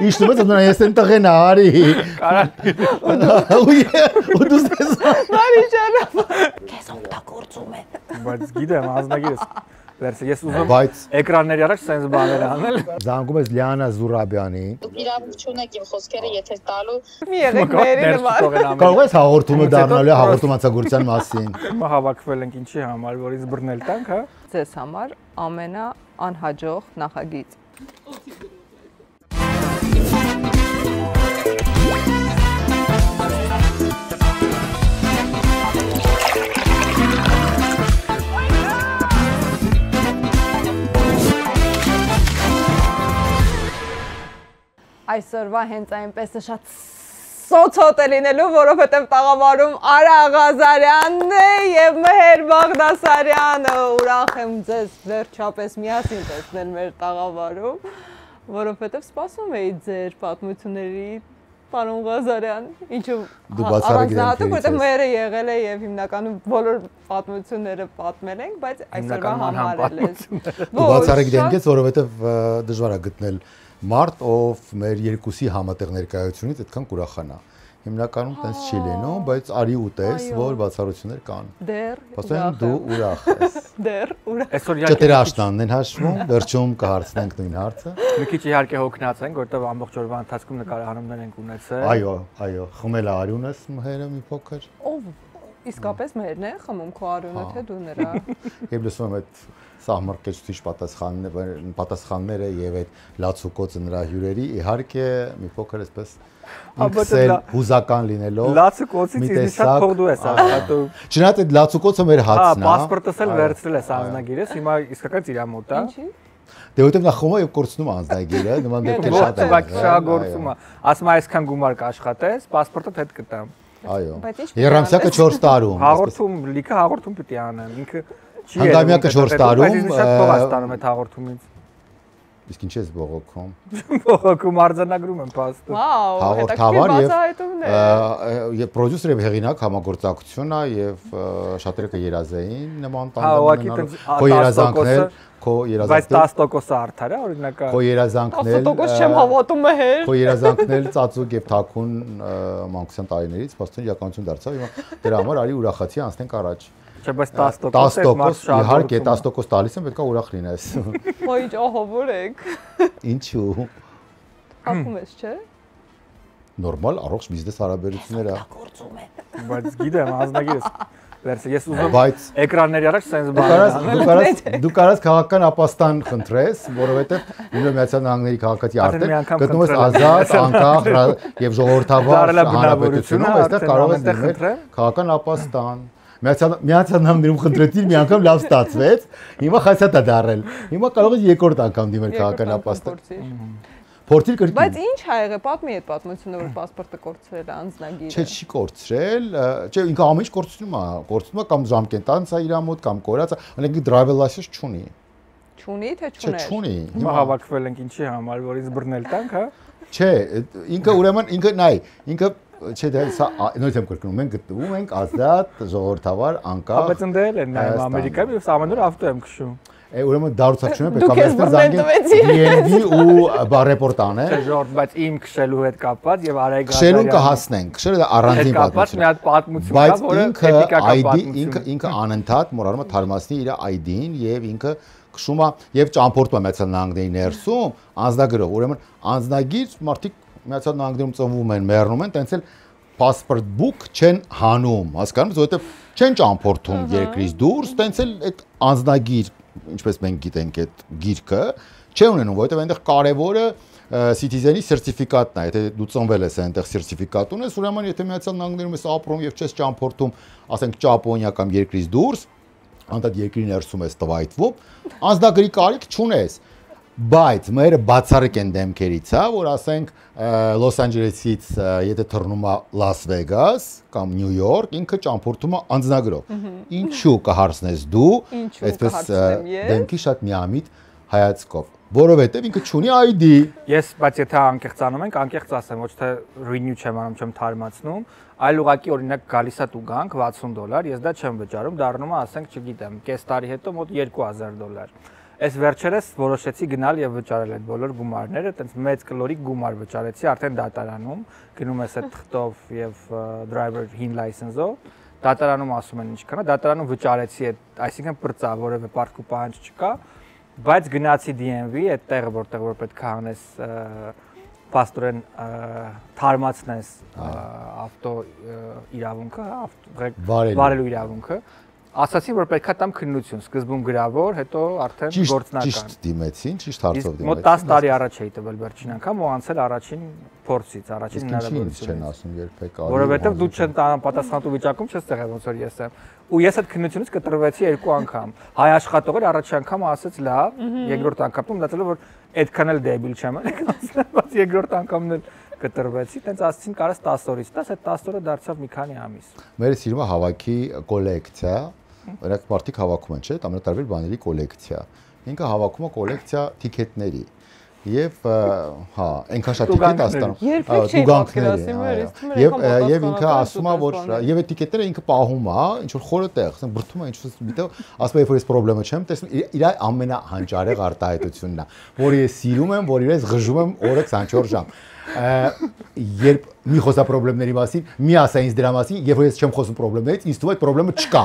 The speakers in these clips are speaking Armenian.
Իշտում ես նա ես են տղեն արի։ Ու դու ես։ Բարի ճանապարհ։ Քեզ օգտագործում են։ Բայց գիտեմ, ազնագիրս։ Վերցի, ես ուզում Բայց էկրանների առաջ sense բաներ անել։ Զանգում ես Լիանա Զուրաբյանի։ Դուք իրավունք չունեք իմ խոսքերը եթե տալու։ Մի եղեք մերի նման։ Կարող ես հաղորդումը դառնալու հաղորդումացագործության մասին։ Հիմա հավաքվել ենք ինչի համար, որ ինձ բռնել տանք, հա։ Ձեզ համար ամենաանհաջող նախագիծ։ Այսօրվա հենց այնպես է շատ սոցոտ է լինելու, որովհետև տաղավարում Արա Ղազարյանն է և Մեհեր Բաղդասարյանը, ուրախ եմ ձեզ վերջապես միասին տեսնել մեր տաղավարում, որովհետև սպասում էի ձեր պատմությունների պարոն Ղազարյան, ինչու առանձնահատուկ, որովհետև Մեհերը եղել է և հիմնականում բոլոր պատմությունները պատմել ենք, բայց այսօրվա համարել ես։ Դու բացառիկ դեմք ես, որովհետև դժվար է գտնել մարդ, ով մեր երկուսի համատեղ ներկայությունից այդքան կուրախանա։ Հիմնականում տենց չի լինում, բայց արի ու տես, որ բացառություններ կան։ Դեռ Ասեն դու ուրախ ես։ Դեռ ուրախ։ Այսօր Ճտերաշտանն են հաշվում, վերջում կհարցնենք նույն հարցը։ մի քիչ իհարկե հոգնած ենք, որտեղ ամբողջ օրվա ընթացքում նկարահանումներ ենք ունեցել։ Այո, խմել է արյունս Մեհերը մի փոքր։ Ով իսկապես Մեհերն է խմում քո արյունը, թե դու նրա։ Եվ լսում եմ այդ սահմռկեցուցիչ պատասխանները եւ այդ լացուկոցը նրա հյուրերի, իհարկե մի փոքր այսպես ինքսել հուզական լինելով։ Լացուկոցից ինձ շատ փող դու ես աշխատում։ Չնայած այդ լացուկոցը մեր հացն է։ Պասպորտս էլ վերցրել ես անձնագիրս, հիմա իսկական իր մոտ է։ Ինչի՞։ Դե որտեղ նա խոմա եւ կորցնում անձնագիրը, նման դեպքեր շատ են։ Բայց շահագործում է։ Ասում է այսքան գումար կաշխատես, պասպորտը հետ կտամ։ Այո։ Երամսյակը 4 տարում։ Հաղորդում, լիքը հաղորդում պիտի անեմ։ Ինքը Հանգամյակը 4 տարում։ Բայց շատ փող ստանում այդ հաղորդումից։ Իսկ ինչ ես բողոքում։ Բողոքում արձանագրում եմ փաստը։ Վաու, հաղորդավար եւ պրոդյուսեր եւ հեղինակ համագործակցություն է եւ շատերը կերազեին նման տանդեմ։ Քո երազանքներ, բայց 10%-ը արդար է, օրինակ։ Քո երազանքներ 10% չեմ հավատում Մեհեր։ Քո երազանքներ ծածուկ եւ թաքուն մանկության տարիներից, փաստորեն իրականություն դարձավ։ Հիմա դրա համար արի ուրախացի անցնենք առաջ։ Չէ, բայց 10% իհարկե 10% տալիս եմ, պետք է ուրախ լինես։ Ո՞й ինչ ահավոր եք։ Ինչու։ Ապում ես, չէ։ Նորմալ առողջ բիզնես հարաբերություններ է։ Բայց գիտեմ, ազնագիրս վերցի, ես ուզում էկրանների առաջ sense բաներ։ Դու կարաս քաղաքական ապաստան խնդրես, որովհետև Միացյալ Նահանգների քաղաքացի արտեր գտնվում ես ազատ, անկախ եւ ժողովրդավար հանրապետությունում, այստեղ կարող ես դիմել քաղաքական ապաստան։ Միացյալ Նահանգներում խնդրեցին, մի անգամ լավ ստացվեց, հիմա խասյատ է դարել։ Հիմա կարող ես երկրորդ անգամ դիմել քաղաքական ապաստան։ Փորձիր կրկին։ Բայց ինչ ա եղել, պատմի այդ պատմությունը, որ պասպորտը կորցրել է անձնագիրը։ Չէ, չի կորցրել, չէ, ինքը ամեն ինչ կորցնում է կամ ժամկետանց է իր մոտ կամ կորած է, օրինակ driver license չունի։ Չունի, թե չուներ։ Չէ, չունի։ Հիմա հավաքվել ենք ինչի համար, որ ինձ բռնել տանք, հա։ Չէ, ինքը ուրեմն ինքը նայ, ինքը չէ, դա նույնիսկ եմ կրկնում, մենք գտնվում ենք ազատ, ժողովրդավար, անկախ։ Բայց ընդդել են նայում Ամերիկայում եւ ամեն օր ավտո եմ քշում։ Ուրեմն դարուցակցությունը պետք է մեստը զանգեն DND ու ռեպորտ անեն։ Չէ, ժողովուրդ, բայց իմ քշելու հետ կապված եւ Արայ Ղազարյանի քշելուն կհասնենք, քշելը դա առանձին պատմություն։ Մի հատ պատմություն կա, որը էթիկական պատմություն։ Ինքը անընդհատ մոռանում է թարմացնի իր ID-ին եւ ինքը քշում է եւ ճամփորդում է Միացյալ Նահանգների ներսում անձնագրով։ Ուրեմն անձնագիր մարդիկ Միացյալ Նահանգներում ծնվում են, մեռնում են, տենց էլ passport book չեն հանում, հասկանում ես, որովհետեւ չեն ճամփորդում երկրից դուրս, տենց էլ այդ անձնագիր, ինչպես մենք գիտենք այդ գիրքը, չեն ունենում, որովհետեւ այնտեղ կարևորը citizen-ի սերտիֆիկատն է, եթե դու ծնվել ես այնտեղ սերտիֆիկատ ունես, ուրեմն եթե Միացյալ Նահանգներում ես ապրում եւ չես ճամփորդում, ասենք Ճապոնիա կամ երկրից դուրս, անդադ երկրի ներսում ես տվայտվում, անձնագրի կարիք չունես։ Բայց մերը բացառիկ են դեմքերից, հա, որ ասենք Լոս Անջելեսից եթե թռնում է Լաս Վեգաս կամ Նյու Յորք, ինքը ճամփորդում է անձնագրով։ Ինչու կհարցնես դու, այսպես դեմքի շատ միամիտ հայացքով, որովհետև ինքը չունի ID։ Ես, բայց եթե անկեղծանում ենք, անկեղծ ասեմ, ոչ թե renew չեմ անում, չեմ թարմացնում, այլ ուղղակի օրինակ գալիս է տուգանք $60, ես դա չեմ վճարում, դառնում է, ասենք, չգիտեմ, կես տարի հետո մոտ $2000։ Այս վերջերս որոշեցի գնալ եւ վճարել այդ բոլոր գումարները, այտենց մեծ կլորիկ գումար վճարեցի արդեն դատարանում, գնում ես այդ թղթով եւ driver hին license-ով, դատարանում ասում են ինչքան է, դատարանում վճարեցի այդ, այսինքն բրծա, որևէ պարտք ու պահանջ չկա, բայց գնացի DMV, այդ տեղը որտեղ որ պետք է հանես պաստորեն թարմացնես ավտո իրավունքը, վարելու իրավունքը, ասացին որ պետքա տամ քննություն, սկզբում գրավոր, հետո արդեն գործնական։ Ճիշտ դիմեցին, ճիշտ հարցով դիմեցին։ Մոտ 10 տարի առաջ էի տվել վերջին անգամ ու անցել առաջին փորձից, առաջին հնարավորությունից։ Չեն ասում երբեք արի։ Որովհետև դու չեն պատասխանատու վիճակում չես տեղել ոնց որ ես եմ։ Ու ես այդ քննությունից կտրվեցի 2 անգամ։ Հայ աշխատողը առաջին անգամ ասաց լավ, երկրորդ անգամում մտածել որ այդքան էլ դեբիլ չեմ, բայց երկրորդ անգամն էլ կտրվեցի, տենց ասացին կարես 10 օրից 10, այդ 10 օրը դարձավ մի քանի ամիս։ Մեր սիրումը հավաքի կոլեկցիա, օրինակ մարդիկ հավաքում են, չէ՞, ամենատարբեր բաների կոլեկցիա։ Ինքը հավաքում է կոլեկցիա թիքետների։ Եվ հա, այնքան շատ թիքետ աստանում։ Եվ ինքը ասում է որ եւ այդ թիքետները ինքը պահում է, ինչ որ խորը տեղ, ասեն բրդում է ինչ-որ միտեղ, ասում է որ ես խնդրեմ չեմ, տեսնում իր ամենահանճարեղ արտահայտությունն է, որ ես սիրում եմ, որ իրենց ղժում եմ օրը 24 ժամ։ Երբ մի խոսա խնդիրների մասին, մի ասա ինձ դրա մասին, եւ որ ես չեմ խոսում խնդիրներից, ինձ թվում է այդ խնդիրը չկա։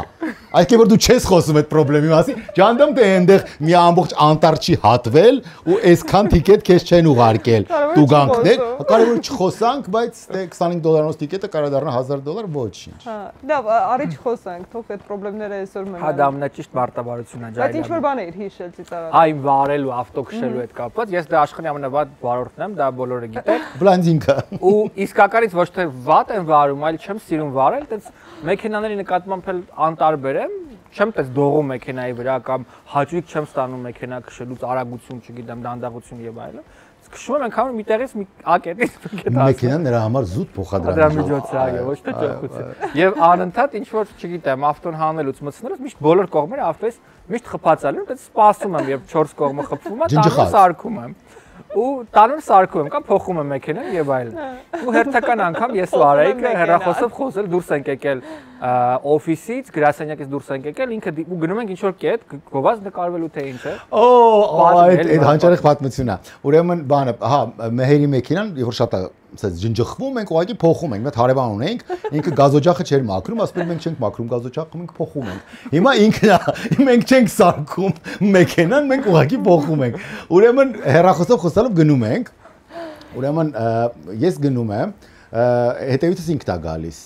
Այսինքն որ դու չես խոսում այդ խնդրի մասին, ջանդամ թե այնտեղ մի ամբողջ անտառ չի հատվել ու այսքան տիկետ քեզ չեն ուղարկել տուգանքներ, կարևոր չխոսանք, բայց դե $25 տիկետը կարող դառնա $1000, ոչինչ։ Հա, լավ, արի չխոսանք, թող այդ խնդիրները այսօր մենք։ Հա, դա ամենաճիշտ մարտավարությունն է, Բայց ինչ որ բան էր հիշել ծիծաղ։ Այ վարելու, ավտո քշելու հետ կապված, ես դա աշխարհի ամենավատ վարորդն եմ, դա բոլորը գիտեն։ Բլանդինգը։ Ու իսկականից ոչ թե վատ եմ վարում, այլ չեմ սիրում վարել, այտենց մեքենաների նկատմամբ էլ անտարբեր եմ, չեմ տես դողում մեքենայի վրա կամ հաճույք չեմ ստանում մեքենա քշելուց, արագություն, չգիտեմ, դանդաղություն եւ այլն։ Քշում եմ անգամ մի տեղից մի ակետից մեքենան նրա համար զուտ փոխադրամիջոց է, ոչ թե ճոխություն։ Եվ անընդհատ ինչ որ, չգիտեմ, ավտոն հանելուց մտցնելուց միշտ բոլոր կողմերը ավտոյից միշտ խփածալու, այտենց սպասում եմ, երբ 4 կողմը խփվում է, տանում սարքում եմ։ Ու տանում սարքում եմ կամ փոխում եմ մեքենան եւ այլն։ Ու հերթական անգամ ես ու Արայիկը հեռախոսով խոսել դուրս ենք եկել օֆիսից, գրասենյակից դուրս ենք եկել, ինքը ու գնում ենք ինչ որ կետ, գովազ նկարվելու թե ինչ է։ Այդ հանճարեղ պատմությունն է։ Ուրեմն բանը, հա, մեհերի մեքենան, երբ որ շատ է ասած ջնջխվում ենք, ուղղակի փոխում ենք, մենք հարևան ունենք, ինքը գազօջախը չէր մաքրում, ասում ենք մենք չենք մաքրում գազօջախը, մենք փոխում ենք։ Հիմա ինքն է, մենք չենք սարքում մեքենան, մենք ուղղակի փոխում ենք։ Ուրեմն հեռախոսով խոսալով գնում ենք։ Ուրեմն ես գնում եմ, հետևից ինքն է գալիս։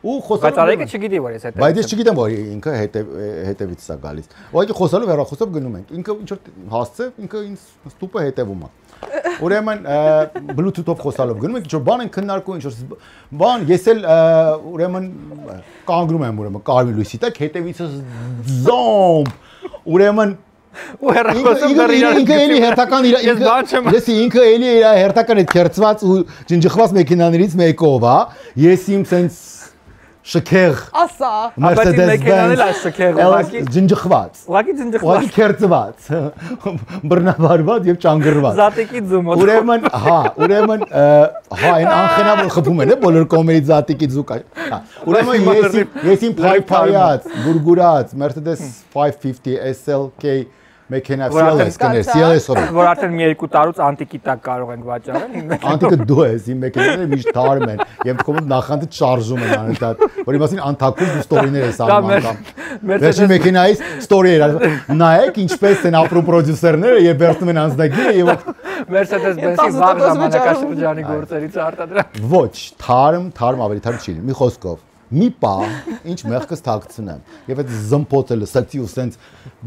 Ու խոսալով բայց Արայիկը չգիտի որ ես հետևից։ Բայց ես չգիտեմ որ ինքը հետևից է գալիս։ Ուղղակի խոսալով հեռախոսով գնում ենք։ Ինքը ինչ որ հասցե, ինքը ինձ ստուպը հետևում է։ Ուրեմն Bluetooth-ով խոսալով գնում ենք, ինչ որ բան են քննարկում, ինչ որ բան, ես էլ ուրեմն կանգնում եմ ուրեմն կարմիր լույսի տակ, հետևիցս զոմ։ Ուրեմն ու հեռախոսով ինքը էլի հերթական ինքը էլի իր հերթական այդ քերծված ու ջնջխված մեքենաներից մեկով է։ Ես իմ sense շքեղ ասա բայց մեքենան էլ է շքեղ ուղղակի ջնջխված ուղղակի քերծված բռնաբարված եւ ճանգռված զատիկի ձու ուրեմն ուրեմն այն անխնամոր խփում են բոլոր կողմերից զատիկի ձու կա ուրեմն ես իմ փայփայած գուրգուրած Mercedes 550 SLK մեքենա CLS-ով որ արդեն մի երկու տարուց անտիկի տակ կարող ենք վաճառել անտիկը դու ես իմ մեքենաները միշտ թարմ են եւ կոմոդ նախանձը շարժում են անընդհատ որի մասին անթակում դու ստորիներ ես անում անգամ վերջի մեքենայից ստորի էր նայեք ինչպես են ապրում պրոդյուսերները եւ վերցնում են անձնագիրը եւ Mercedes-Benz-ի վաղ ժամանակաշրջանի գործերից արտադրած ոչ թարմ ավելի թարմ չի մի խոսքով մի պա ինչ մեղքս թաքցնեմ եւ այդ զմփոցը լսեցի ու սենց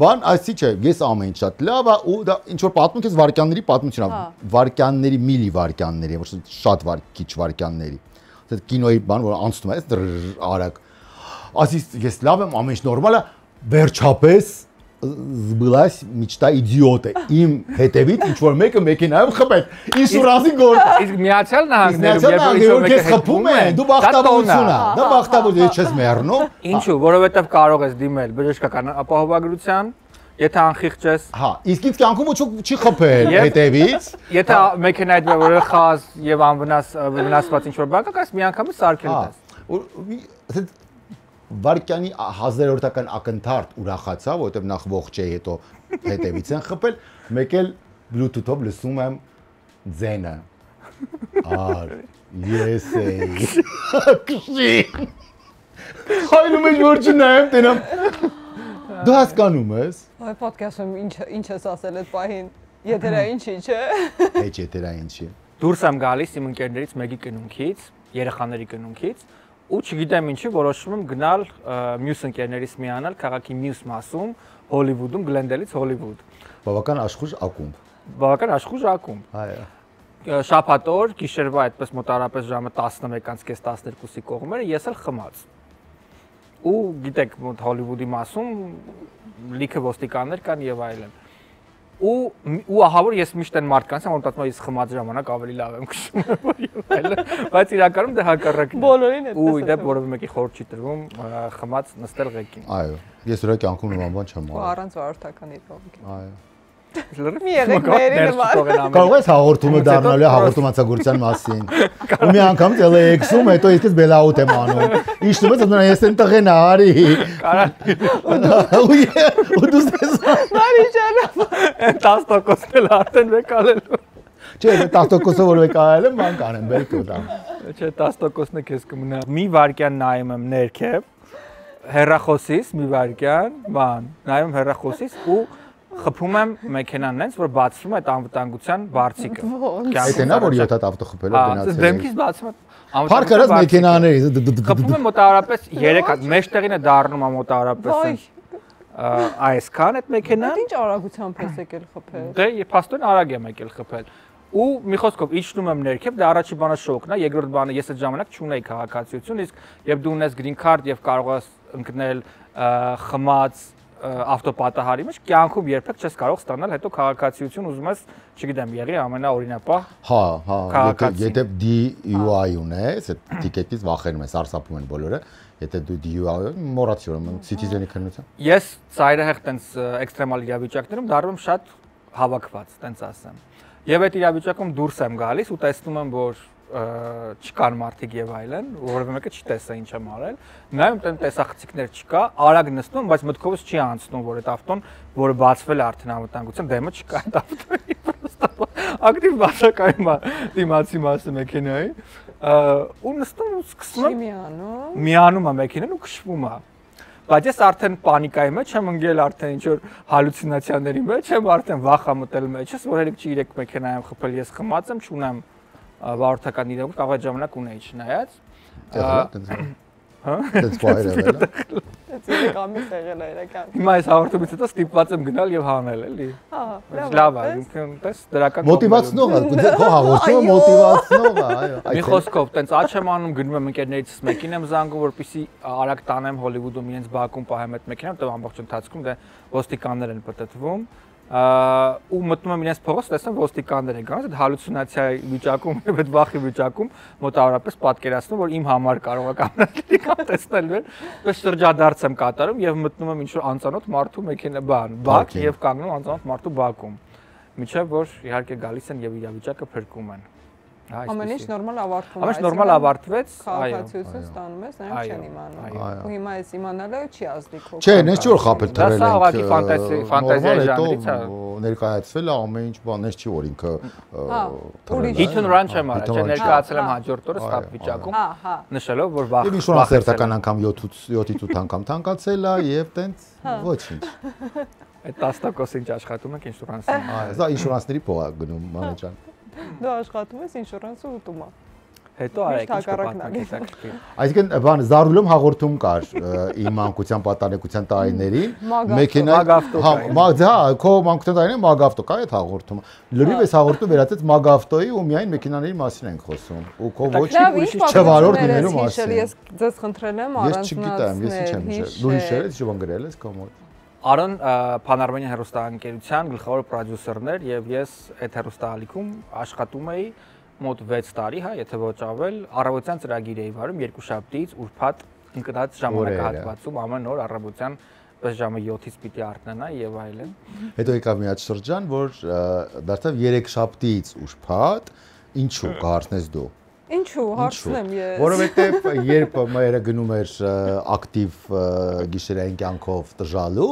բան այսի չէ ես ամեն ինչ շատ լավ է ու դա ինչ որ պատմում ես վարքյանների պատմություն է վարքյանների միլի վարքյանների ոչ շատ քիչ վարքյանների այդ կինոյի բան որ անցնում է արագ ասի ես լավ եմ ամեն ինչ նորմալ է վերջապես զբլաս միչտա իդիոտ է իմ հետևից ինչ որ մեկը մեքենայով խփեց ինշուրանսի գործ իսկ միացյալ նահանգներում երբ որ խփում են դու բախտավորություն է դա բախտավոր ես չես մեռնում ինչու որովհետեւ կարող ես դիմել բժշկական ապահովագրության եթե անխիղճ ես հա իսկ ինձ կյանքում չի խփել հետևից եթե մեքենայդ որ խազ եւ անվնասված ինչ որ բան կա կաս մի անգամը սարքել ես վարկյանի 1000-ական ակնթարթ ուրախացա, որովհետև նախ ողջ է, հետո հետևից են խփել, մեկ էլ Bluetooth-ով լսում եմ ձենը։ Ար, ես էի։ Քշի։ Հայնում ես որ չնայեմ, տենամ։ Դու հասկանում ես։ Այ podcast-ում ինչ ես ասել այդ պահին։ Եթերա ինչի, չէ։ Հեչ եթերա ինչի։ Դուրս եմ գալիս իմ ընկերներից մեկի կնունքից, երեխաների կնունքից, ու չգիտեմ ինչի որոշում եմ գնալ մյուս ընկերներից միանալ քաղաքի մյուս մասում, Հոլիվուդում, Գլենդելից Հոլիվուդ։ Բավական աշխուժ ակումբ։ Բավական աշխուժ ակումբ։ Այո։ Շաբաթ օր, գիշերվա այդպես մոտարապես ժամը 11:30-12-ի կողմերը ես էլ խմած։ Ու գիտեք, մոտ Հոլիվուդի մասում լիքը ոստիկաններ կան եւ այլն։ Ու ահա որ ես միշտ այն մարդկանց եմ, որ մտածում եմ ես խմած ժամանակ ավելի լավ եմ քշում եւ այլն, բայց իրականում դա հակառակն է։ Բոլորին այդպես է։ Ու իդեպ որևէ մեկի խոր չի տրվում խմած նստել ղեկին։ Այո։ Ես դրա կյանքում նման բան չեմ Ու արել։ առանց վարորդական իրավունքի։ Այո։ Մի եղեք մերի նման։ Կարող ես հաղորդումը դառնալու հաղորդումացագործության մասին։ Ու մի անգամ տելեեքսում, հետո ես բելաուտ եմ անում։ Իշտում ես նա ես են տղեն արի։ Ու դու ես Բարի ջանա։ 10%-ն էլ արդեն վեկալելու։ Չէ, 10%-ը որ վեկալել եմ, ման կանեմ, բերք ուտամ։ Չէ, 10%-ն է քեզ կմնա։ Մի վարքյան նայում եմ ներքև, հեռախոսից մի վարքյան, բան, նայում հեռախոսից ու խփում եմ մեքենան նենց, որ բացվում է այդ անվտանգության բարձիկը։ Այդ էնա որ 7 հատ ավտո խփելով գնացել։ Դեմքից բացում է Փառք արած մեքենաներից։ խփում եմ մոտավորապես 3 հատ, մեջտեղին է դառնում է մոտավորապես այսքան այդ մեքենան։ Ինչ արագությամբ ես եկել խփել։ Դե փաստորեն արագ եմ եկել խփել։ Ու մի խոսքով իջնում եմ ներքև, դա առաջի բանը շոկն է, երկրորդ բանը ես այդ ժամանակ չունեի քաղաքացիություն, իսկ երբ դու ունես green card եւ կարող ես ընկնել խմած ավտոպատահարի մեջ, կյանքում երբեք չես կարող ստանալ հետո քաղաքացիություն, ուզում ես, չգիտեմ, եղի ամենաօրինապահ։ Հա, եթե DUI ունես, այդ տիկետից վախենում ես, արսափում են բոլորը, եթե դու DUI մոռացի որ citizen-ի քննության։ Ես ծայրահեղ տենց էքստրեմալ իրավիճակներում դառնում շատ հավաքված, տենց ասեմ։ Եվ այդ իրավիճակում դուրս եմ գալիս ու տեսնում եմ, որ չկան մարդիկ եւ այլն, որովհետեւ մեկը չտեսա ինչ եմ արել։ Նայում տեն տեսախցիկներ չկա, արագ նստում, բայց մտքովս չի անցնում, որ այդ ավտոն, որը բացվել է արդեն անվտանգության, դեմը չկա այդ ավտոյի, ակտիվ բացակայում է դիմացի մասը մեքենայի, ու նստում ու սկսում եմ միանում է մեքենան ու քշվում է։ Բայց ես արդեն պանիկայի մեջ եմ ընկել, արդեն ինչ որ հալյուցինացիաների մեջ եմ, արդեն վախ եմ մտել մեջս, որ հերիք չի 3 մեքենա եմ խփել, ես խմած եմ, չունեմ վարորդական իրավունք, կարող է ժամանակ ունեի չնայած։ Հա։ Դες վայր է։ Դες եկեք ամիս եղել է իրական։ Հիմա այս հաղորդումից հետո ստիպված եմ գնալ եւ հանել, էլի։ Հա, լավ է, տես դրական մոտիվացնող է, քո հաղորդումը մոտիվացնող է, այո։ Մի խոսքով, տենց աչ եմ անում, գնում եմ ընկերներիցս մեկին եմ զանգում, որպեսզի արագ տանեմ Հոլիվուդում իրենց բակում պահեմ այդ մեքենան, դե ամբողջ ընթացքում դե ոստիկաններ են պտտվում։ Ու մտնում եմ իրենց փողոց, տեսնում ոստիկաններ են գալիս, այդ հալյուցինացիայի վիճակում եւ այդ վախի վիճակում մոտավորապես պատկերացնում, որ իմ համար կարող է կանոնների կան տեսնել վեր, պես շրջադարձ եմ կատարում եւ մտնում եմ ինչ-որ անծանոթ մարդու մեքենա բակ եւ կանգնում անծանոթ մարդու բակում։ Միջև որ իհարկե գալիս են եւ իրավիճակը փրկում են։ Ամեն ինչ նորմալ ավարտվում է։ Ամեն ինչ նորմալ ավարտվեց, քաղաքացիություն ստանում ես, նրանք չեն իմանում։ Ու հիմա այս իմանալը չի ազդի քո։ Չէ, նես չի որ խապել թռել են։ Դա ուղղակի ֆանտազիայի ժանրից է։ Ներկայացվել է ամեն ինչ բան, նես չի որ ինքը hit and run չեմ արել, չէ, ներկայացել եմ հաջորդ օրը ստապ վիճակում, նշելով որ վախ։ Եվ ինշուրանսերտական անգամ 7-ից 8 անգամ թանկացել է եւ տենց ոչինչ։ Այդ 10% ինչ աշխատում եք ինշուրանսի։ Այո, դա ինշուրանսների փող է գնում մանեջան։ Դու աշխատում ես ինշուրանսը ուտում է։ Հետո արեք ինչ կպատմեք։ Այսինքն բան զարուլում հաղորդում կար իմ մանկության պատանեկության տարիներին մեքենա հա քո մանկության տարիներին մագավտո կա այդ հաղորդումը լրիվ էս հաղորդումը վերածեց մագավտոյի ու միայն մեքենաների մասին ենք խոսում ու քո ոչ չվարորդ լինելու մասին ես ձեզ խնդրել եմ առանձնացնել ես ինչ եմ հիշել դու հիշել ես ինչ բան գրել ես կոմոդ Արոն Pan-Armenian հեռուստաընկերության գլխավոր պրոդյուսերն էր եւ ես այդ հեռուստաալիքում աշխատում էի մոտ 6 տարի, հա, եթե ոչ ավել, առավոտյան ծրագիր էի վարում երկուշաբթից ուրբաթ ընկած ժամանակահատվածում ամեն օր առավոտյան պես ժամը 7-ից պիտի արթնանա եւ այլն։ Հետո եկավ մի հատ շրջան, որ դարձավ երեքշաբթից ուրբաթ, ինչու կհարցնես դու։ Ինչու, հարցնեմ ես։ Որովհետև երբ մայրը գնում էր ակտիվ գիշերային կյանքով տժալու,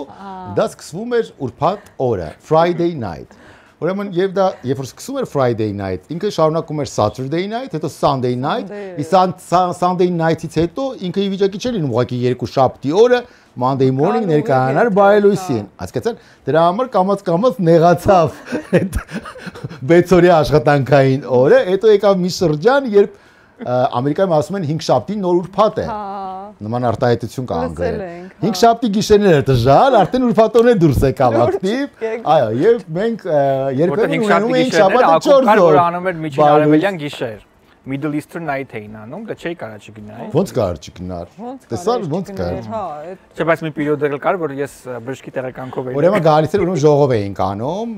դա սկսվում էր ուրբաթ օրը, Friday night։ Ուրեմն եւ դա երբ որ սկսում էր Friday night, ինքը շարունակում էր Saturday night, հետո Sunday night, իսկ Sunday night-ից հետո ինքը ի վիճակի չէր լինում ուղղակի երկու շաբթի օրը Monday morning ներկայանար բայելույսին։ Հասկացա՞լ։ Դրա համար կամած նեղացավ այդ 6 օրյա աշխատանքային օրը, հետո եկավ մի շրջան, երբ Ամերիկայում ասում են 5 շաբթի նոր ուրբաթ է։ Նման արտահայտություն կա անգլերեն։ 5 շաբթի գիշերները տժալ, արդեն ուրբաթորն է դուրս եկավ ակտիվ։ Այո, եւ մենք երբեմն ունենում ենք շաբաթը 4 օր անում էր միջին արևելյան գիշեր։ Middle Eastern night էին անում, դա չէի կարա չգնայի։ Ոնց կար չգնար։ Տեսար ոնց կար։ Չէ, բայց մի պերիոդ էլ կար, որ ես բժշկի տեղեկանքով էի։ Ուրեմն գալիս էր, ուրեմն ժողով էինք անում,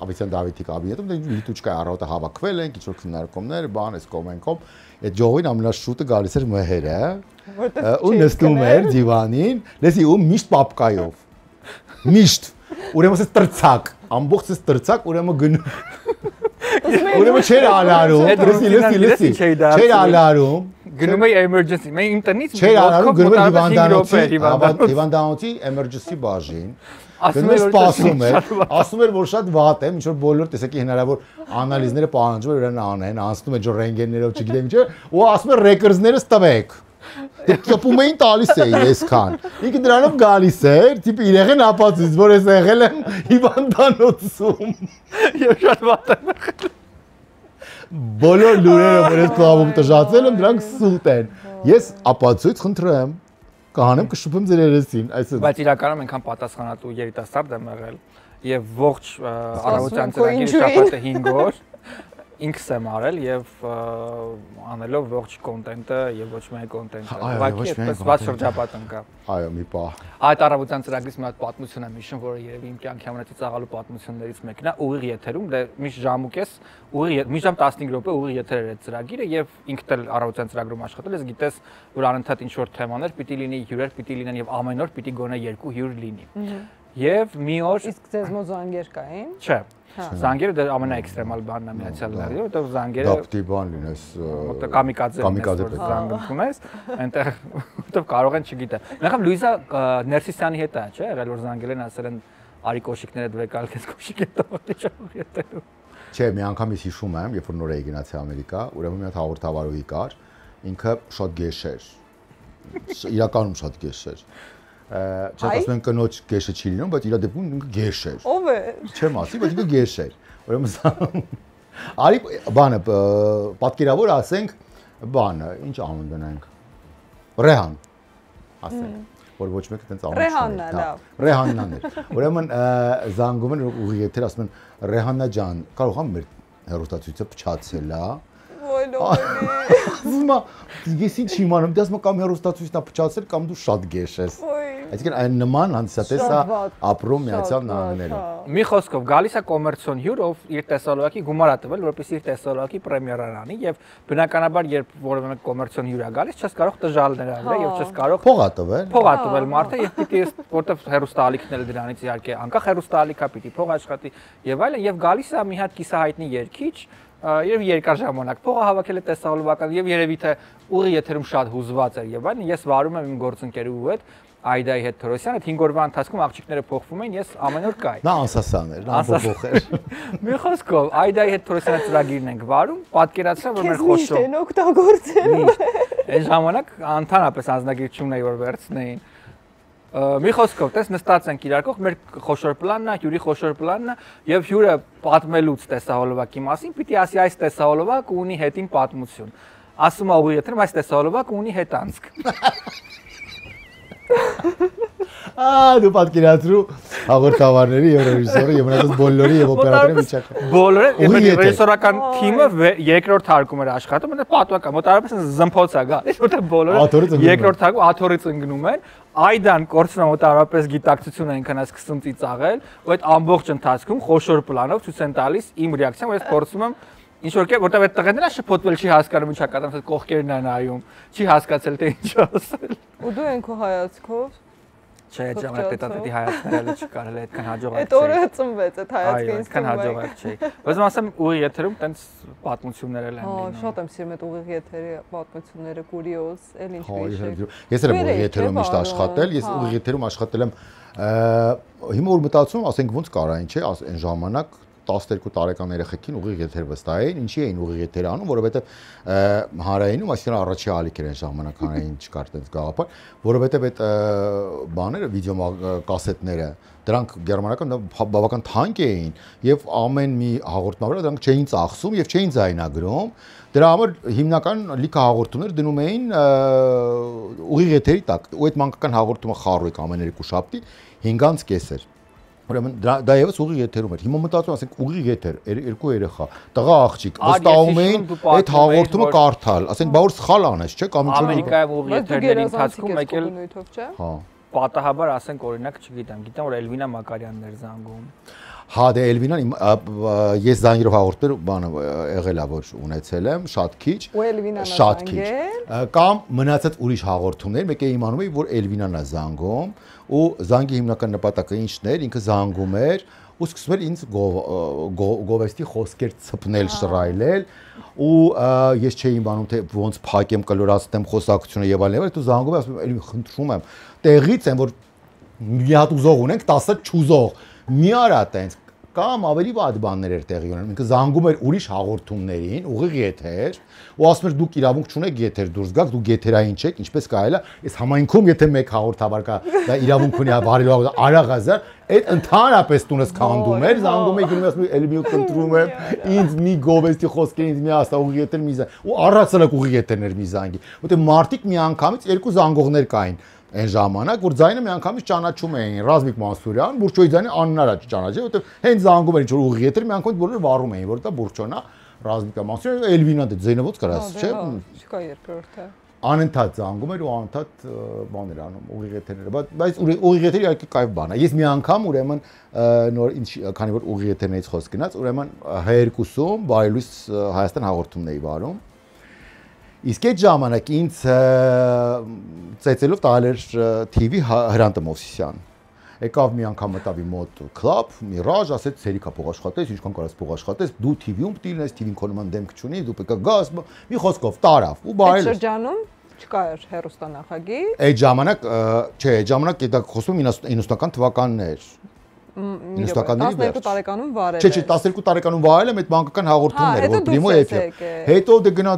Ավետիսյան Դավիթի կաբինետում, դե լիտուչկա առավոտը հավաքվել ենք, ինչ-որ քննարկումներ, բան, այս կոմենքով։ Այդ ժողովին ամենաշուտը գալիս էր Մհերը, ու նստում էր դիվանին, լեսի ու միշտ պապկայով։ Միշտ։ Ուրեմն ասես տրցակ, ամբողջ էս տրցակ, ուրեմն գնում։ Ուրեմն չէր ալարում, լսի, չէր ալարում։ Գնում էի emergency, մենք իմ տնից չէր ալարում, գնում էր հիվանդանոցի emergency բաժին։ Գնում էր սպասում էր, ասում էր որ շատ վատ է, ինչ որ բոլոր տեսակի հնարավոր անալիզները պահանջում էր իրեն անեն, անցնում էր ռենտգեններով, չգիտեմ ինչ, ու ասում էր ռեկորդներս տվեք։ Դե կապում էին տալիս էին այսքան։ Ինքը դրանով գալիս էր, տիպը իրեղեն ապացույց, որ ես եղել եմ հիվանդանոցում։ Եվ շատ վատ եմ եղել։ Բոլոր լուրերը, որ ես պլավում տժացել եմ, դրանք սուտ են։ Ես ապացույց խնդրեմ, կհանեմ կշուփեմ ձեր երեսին, այսինքն։ Բայց իրականում այնքան պատասխանատու երիտասարդ եմ եղել եւ ողջ առավոտյան ծրագիրը շաբաթը 5 օր ինքս եմ արել եւ անելով ողջ կոնտենտը եւ ոչ միայն կոնտենտը։ Ուղղակի այդպես ված շրջապատ ընկա։ Այո, մի պահ։ Այդ առավոտյան ծրագրից մի հատ պատմություն եմ հիշում, որը երևի իմ կյանքի ամենից աղալու պատմություններից մեկն է, ուղիղ եթերում, դե միշտ ժամուկես, մի ժամ 15 րոպե ուղիղ եթեր էր այդ ծրագիրը եւ ինքդ էլ առավոտյան ծրագրում աշխատել ես, գիտես, որ անընդհատ ինչ որ թեմաներ պիտի լինի, հյուրեր պիտի լինեն եւ ամեն օր պիտի գոնե 2 հյուր լինի։ Եվ մի օր իսկ ձեզ մոտ զանգեր կային։ Չէ։ Զանգերը դա ամենաէքստրեմալ բանն է Միացյալ Նահանգներում, որտեղ զանգերը դապտի բան լինես, որտեղ կամիկադзе զանգում ունես, այնտեղ որտեղ կարող են չգիտեմ։ Նախամ Լուիզա Ներսիսյանի հետ է, չէ՞, եղել որ զանգել են, ասել են արի կոշիկները դու եկալ քեզ կոշիկ է տվել շահ ետերում։ Չէ, մի անգամ ես հիշում եմ, երբ որ նոր էի գնացի Ամերիկա, ուրեմն մի հատ հաղորդավարուհի կար, ինքը շատ գեշ էր։ Իրականում շատ գեշ էր։ Չէ, ասում են կնոջ գեշը չի լինում, բայց իր դեպքում ինքը գեշ էր։ Ո՞վ է։ Չեմ ասի, բայց ինքը գեշ էր։ Ուրեմն արի բանը պատկերավոր ասենք բանը, ինչ անուն դնենք։ Ռեհան ասենք, որ ոչ մեկը տենց անուն չի։ Ռեհաննա, լավ։ Ռեհաննան էր։ Ուրեմն զանգում են ուղիղ եթեր ասում են Ռեհաննա ջան, կարող եմ մեր հեռուստացույցը փչացել, հա։ Ասում եմ, ես ինչ իմանում, դες մա կամ հեռուստացույցն է փչացել կամ դու շատ գեշ ես։ Այսինքն այն նման հանդիսատես է ապրում Միացյալ Նահանգներում։ Մի խոսքով գալիս է կոմերցիոն հյուր, ով իր տեսահոլովակի գումար է տվել, որպեսզի իր տեսահոլովակի պրեմիերան անի եւ բնականաբար երբ որևէ մեկ կոմերցիոն հյուր է գալիս, չես կարող տժալ նրան եւ չես կարող փող է տվել։ Փող է տվել մարդը եւ պիտի որտեվ հեռուստաալիքն էլ դրանից իհարկե անկախ հեռուստաալիքա պիտի փող աշխատի եւ այլն եւ գալիս է մի հատ կիսահայտնի երգիչ եւ երկար ժամանակ փողը հավաքել է տեսահոլովական եւ երևի թե ուղի եթերում շատ հուզված էր եւ այլն ես վարում եմ իմ գործընկերուհու հետ Այդայի հետ Թորոսյանը 5 օրվա ընթացքում աղջիկները փոխվում են ես ամեն օր կայի Նա անսասան էր, նա փոխ էր։ Մի խոսքով Այդայի հետ Թորոսյանը ծրագիրն ենք վարում, պատկերացրա որ մեր խոսում են օգտագործել։ Այն ժամանակ անթանապես անձնագիր չունեի որ վերցնեին։ Մի խոսքով, տես նստած ենք իրար կողմ, մեր խոշոր պլանն է, հյուրի խոշոր պլանն է եւ հյուրը պատմելուց տեսահոլովակի մասին պիտի ասի այս տեսահոլովակը ունի հետին պատմություն։ Ասում է ուղի եթերում այս տեսահոլովակը ունի հետանցք։ Դու պատկերացրու հաղորդավարների եւ ռեժիսորի եւ մնացած բոլորի եւ օպերատորի միջակայքը։ Բոլորը ռեժիսորական թիմը երկրորդ հարկում էր աշխատում, դա պատմական, մոտավորապես զմփոց է գալիս, որտեղ բոլորը երկրորդ հարկում աթորից ընկնում են։ Այդան կորցնում մոտավորապես գիտակցություն այնքան է սկսում ծիծաղել, ու այդ ամբողջ ընթացքում խոշոր պլանով ցույց են տալիս իմ ռեակցիան, որ ես փորձում եմ ինչ որ կերպ, որտեղ այդ տղեն էլ շփոթվել չի հասկանում ինչա կատարում, այդ կողքերն է նայում, չի հասկացել թե ինչ ասել։ Ու դու ենք քո հայացքով Չէ, ժամանակ տետատետի հայացքները չկարել է, այդքան հաջողակ չէ։ Այդ օրը ծնվեց այդ հայացքը ինձ։ Այդքան հաջողակ չէ։ Բայց ասեմ ուղիղ եթերում տենց պատմություններ են լինում։ Շատ եմ սիրում այդ ուղիղ եթերի պատմությունները, կուրիոզ, էլ ինչ հիշեք։ Ես էլ եմ ուղիղ եթերում միշտ աշխատել, ես ուղիղ եթերում աշխատել եմ հիմա որ մտածում, ասենք ոնց կարային, չէ, այն ժամանակ 12 տարեկան երեխեքին ուղիղ եթեր վստահեին, ինչի էին ուղիղ եթեր անում, որովհետև հանրայինում, այսինքն առաջի ալիք էր այն ժամանակ հանրային չկար այդպես գաղափար, որովհետև այդ բաները, վիդեո կասետները, դրանք գերմանական բավական թանկ էին եւ ամեն մի հաղորդման վրա դրանք չէին ծախսում եւ չէին ձայնագրում։ Դրա համար հիմնական լիքը հաղորդումներ դնում էին ուղիղ եթերի տակ։ Ու այդ մանկական հաղորդումը խառույկ ամեն երկու շաբթի 5:30 էր։ Ուրեմն դա եւս ուղիղ եթերում էր։ Հիմա մտածում ասենք ուղիղ եթեր, երկու երեխա, տղա աղջիկ, վստահում էին այդ հաղորդումը կարդալ, ասենք բա որ սխալ անես, չէ՞, կամ ինչ-որ Ամերիկայում ուղիղ եթերների ընթացքում եկել հա պատահաբար ասենք օրինակ չգիտեմ, գիտեմ որ Էլվինա Մակարյանն էր զանգում։ Հա դե Էլվինան ես զանգերով հաղորդել բանը եղել է որ ունեցել եմ շատ քիչ շատ քիչ կամ մնացած ուրիշ հաղորդումներ մեկ է իմանում էի որ Էլվինան է զանգում ու զանգի հիմնական նպատակը ինչն էր ինքը զանգում էր ու սկսում էր ինձ գովեստի խոսքեր ցպնել շռայլել ու ես չէի իմանում թե ոնց փակեմ կլորացնեմ խոսակցությունը եւ այլն ու զանգում եմ ասում եմ էլի խնդրում եմ տեղից են որ մի հատ ուզող ունենք 10 չուզող մի արա տենց կամ ավելի վատ բաներ էր տեղի ունենում ինքը զանգում էր ուրիշ հաղորդումներին ուղիղ եթեր ու ասում էր դուք իրավունք չունեք եթեր դուրս գաք դուք եթերային չեք ինչպես կարելի է այս համայնքում եթե մեկ հաղորդավար կա դա իրավունք ունի բարելավ արաղազար այդ ընդհանրապես տունս քանդում էր զանգում էր գնում ասում էլի մի կընտրում եմ ինձ մի գովեստի խոսքեր ինձ մի ասա ուղիղ եթեր մի զանգ ու առածելակ ուղիղ եթերներ մի զանգի որտեղ մարտիկ մի անգամից երկու զանգողներ կային այն ժամանակ որ ձայնը միանգամից ճանաչում էին Ռազմիկ Մանսուրյան, Բուրչոյի ձայնը անհնար է ճանաչել, որովհետև հենց զանգում էին ինչ որ ուղիղ եթեր միանգամից բոլորը վառում էին, որ դա Բուրչոն է, Ռազմիկա Մանսուրյանը, Էլվինան դե ձայնը ոնց կարաս, չէ՞։ Չկա երկրորդը։ Անընդհատ զանգում էր ու անընդհատ բաներ անում ուղիղ եթերները, բայց ուղիղ եթերը իհարկե կայֆ բան է։ Ես մի անգամ ուրեմն նոր ինչ քանի որ ուղիղ եթերներից խոսք գնաց, ուրեմն H2-ում Բարելույս Հայաստան հաղորդումն էի վարում։ Իսկ այդ ժամանակ ինձ ծեծելով տալ էր TV Հրանտ Մովսիսյան։ Եկավ մի անգամ մտավ իմ մոտ club, Mirage, ասեց ցերիկա փող աշխատես, ինչքան կարաս փող աշխատես, դու TV-ում պիտի լինես, TV-ն քո նման դեմք չունի, դու պետք է գաս, մի խոսքով տարավ ու բարել։ Այդ շրջանում չկա էր հեռուստանախագիծ։ Այդ ժամանակ, չէ, այդ ժամանակ դա խոսում 90-ական թվականներ։ 12 տարեկանում վարել Չէ, 12 տարեկանում վարել եմ այդ բանկական հաղորդումները, որ Primo FM։ Հետո դե գնա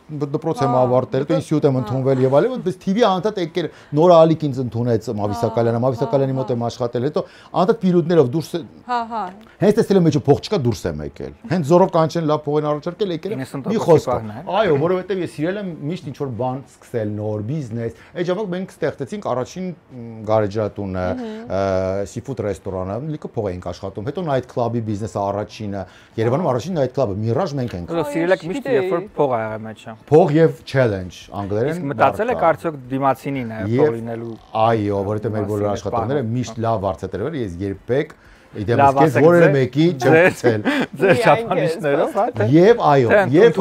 դպրոց եմ ավարտել, հետո ինստիտուտ եմ ընդունվել եւ այլն, բայց TV անդադ եկել նոր ալիք ինձ ընդունեց Մավիսակալյանը մոտ եմ աշխատել, հետո անդադ պիրուտներով դուրս Հա։ Հենց տեսել եմ մեջը փող չկա դուրս եմ եկել։ Հենց զորով կանչեն լավ փող են առաջարկել եկել եմ մի խոսքով։ Այո, որովհետեւ ես սիրել եմ միշտ ինչ որ բան սկսել, նոր բիզնես։ Այդ ժամանակ մենք ստեղծեցինք առաջին գարեջրատունը, seafood restaurant-ը, լիքը փող էինք աշխատում։ Հետո night club-ի բիզնեսը առաջինը, Երևանում առաջին night club-ը Mirage մենք ենք։ Սիրել եք միշտ երբ որ փող ա եղել մեջը։ Փող եւ challenge անգլերեն։ Իսկ մտածել եք արդյոք դիմացինին է փող լինելու։ Այո, որովհետեւ մեր բոլոր աշխատողները միշտ լավ արծետրեր, ես երբեք Իդեմս որևէ մեկի չգցել ձեր չափանիշներով, հա։ Եվ այո, եւ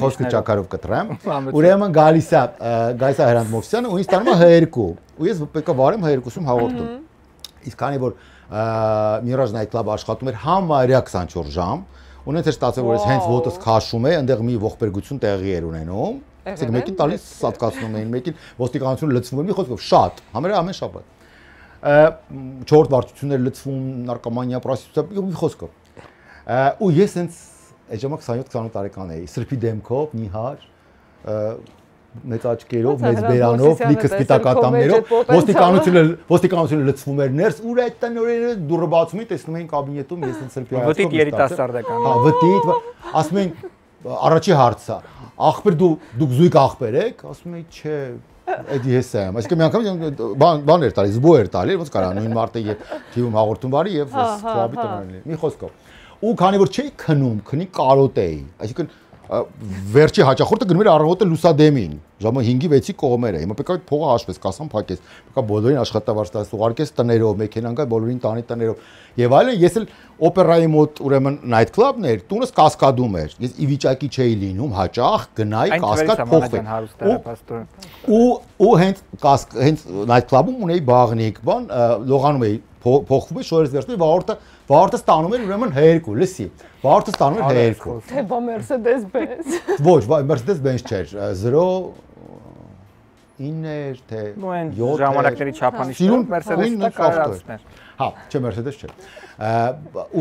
խոսքը ճակարով կտրեմ։ Ուրեմն գալիս է Հրանտ Մովսիսյանը ու ինձ տանում է H2 ու ես պետք է վարեմ H2-ում հաղորդում։ Իսկ քանի որ Mirage Night Club աշխատում էր համարյա 24 ժամ, ունեց էր ստացել որ ես հենց ոտս քաշում է, այնտեղ մի ողբերգություն տեղի էր ունենում։ Ասեք մեկին տալիս սատկացնում էին, մեկին ոստիկանությունը լցվում էր մի խոսքով շատ, համարյա ամեն շաբաթ։ Չորրորդ վարչություններ լցվում, նարկոմանիա, պրոստիտուցիա, մի խոսքով։ Ու ես հենց այդ ժամանակ 27-28 տարեկան էի, սրբի դեմքով, նիհար, մեծ աչքերով, մեծ բերանով, լիքը սպիտակատամներով, ոստիկանությունը լցվում էր ներս, ուր այդ տնօրենը դուրը բացում էին, տեսնում էին կաբինետում, ես հենց սրբի հայացքով։ Վտիտ երիտասարդական։ Հա, վտիտ, ասում են առաջի հարցը, աղբեր դուք զույգ աղբեր եք, ասում են չէ Այդ ես եմ, այսինքն մի անգամ բան էր տալի, զբո էր տալի, ոնց կարա նույն մարտը եւ թիվում հաղորդում բարի եւ քլաբի տնօրենն մի խոսքով։ Ու քանի որ չէի քնում, քնի կարոտ էի, այսինքն վերջի հաճախորդը գնում էր առավոտը լուսադեմին, ժամը 5-6-ի կողմերը։ Հիմա պետք է այդ փողը հաշվես, կասամ փակես, պետք է բոլորին աշխատավարձ տաս, ուղարկես տներով, մեքենան գա բոլորին տանի տներով։ Եվ այլն, ես էլ օպերայի մոտ ուրեմն night club-ն էր, տունս կասկադում էր։ Ես ի վիճակի չէի լինում հաճախ գնայի կասկադ փոխվի։ Ու հենց night club-ում ունեի բաղնիկ, բան, լողանում էի, փոխվում է շորերս վերցնում, վարորդը ստանում էր ուրեմն հերկու, լսի։ Վարորդը ստանում էր հերկու։ Թե բա Mercedes-Benz։ Ոչ, Mercedes-Benz չէր, 09 էր, թե 7 ժամանակների չափանիշով Mercedes-ը կարողացներ։ Հա, չէ Mercedes չէ։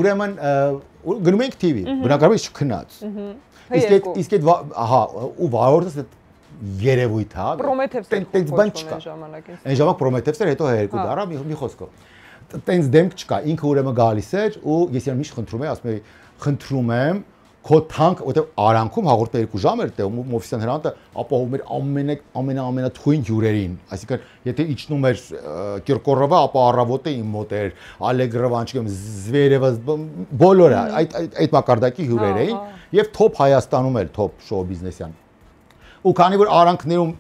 Ուրեմն գնում ենք TV, բնակարարից չքնած։ Իսկ այդ ահա ու վարորդը երևույթ, հա։ Prometheus-ը բան չկա ժամանակին։ Այն ժամանակ Prometheus-ը հետո հերկու դարա մի խոսքով։ Տենց դեմք չկա, ինքը ուրեմն գալիս էր ու ես իրեն միշտ խնդրում եմ, ասում եմ, խնդրում եմ քո թանկ, որտեղ արանքում հաղորդը 2 ժամ էր տևում, օֆիսյան հրանտը ապահովում էր ամենաթույն հյուրերին, այսինքն եթե իջնում էր Կիրկորովը, ապա առավոտը իմ մոտ էր, Ալեգրովը, չգիտեմ, Զվերևը, բոլորը այդ մակարդակի հյուրեր էին եւ թոփ Հայաստանում էր, թոփ շոու բիզնեսյան։ Ու քանի որ արանքներում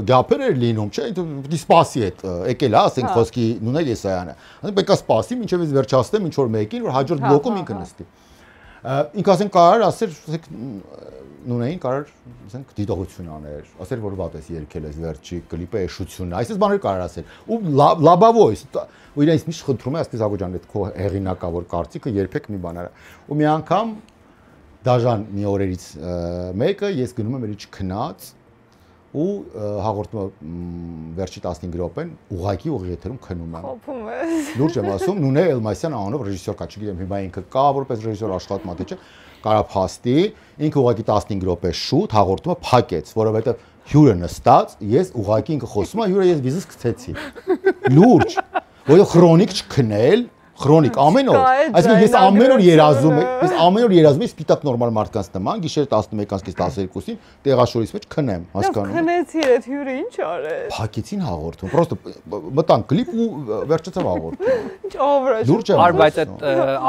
գապեր էր լինում, չէ, պիտի սպասի այդ եկել, ասենք խոսքի Նունե Եսայանը։ Պետք է սպասի, մինչև ես վերջացնեմ ինչ որ մեկին, որ հաջորդ բլոկում ինքը նստի։ Ինքը ասենք կարար ասեր, ասենք Նունեին կարար, ասենք դիտողություն աներ, ասեր որ վատ ես երգել ես վերջի կլիպը էշությունն, այսպես բաներ կարար ասել։ Ու լաբավոյս, ու իրենից միշտ խնդրում է, ասես Զագո ջան, այդ քո հեղինակավոր կարծիքը երբեք մի բան արա։ Ու մի անգամ դաժան մի օրերից մեկը ես գնում եմ էլի չքնած ու հաղորդումը վերջի 15 րոպեն ուղակի եթերում քնում եմ։ Խոփում ես։ Լուրջ եմ ասում, Նունե Էլմասյան անունով ռեժիսոր կա, չգիտեմ հիմա ինքը կա, որպես ռեժիսոր աշխատում ա թե չէ, կարա փաստի, ինքը ուղակի 15 րոպե շուտ հաղորդումը փակեց, որովհետև հյուրը նստած, ես ուղակի ինքը խոսում ա, հյուրը ես վիզս գցեցի։ Լուրջ, որը քրոնիկ չքնել Քրոնիկ ամեն օր, այսինքն ես ամեն օր երազում եմ, սպիտակ նորմալ մարդկանց նման, գիշերը 11-ից 12-ին տեղաշորից մեջ քնեմ, հասկանում։ Քնեցի այդ հյուրը ինչ արեց։ Փակեցին հաղորդում, պրոստը մտան կլիպ ու վերջացավ հաղորդումը։ Ինչ ավրաժ։ Լուրջ եմ։ Բայց այդ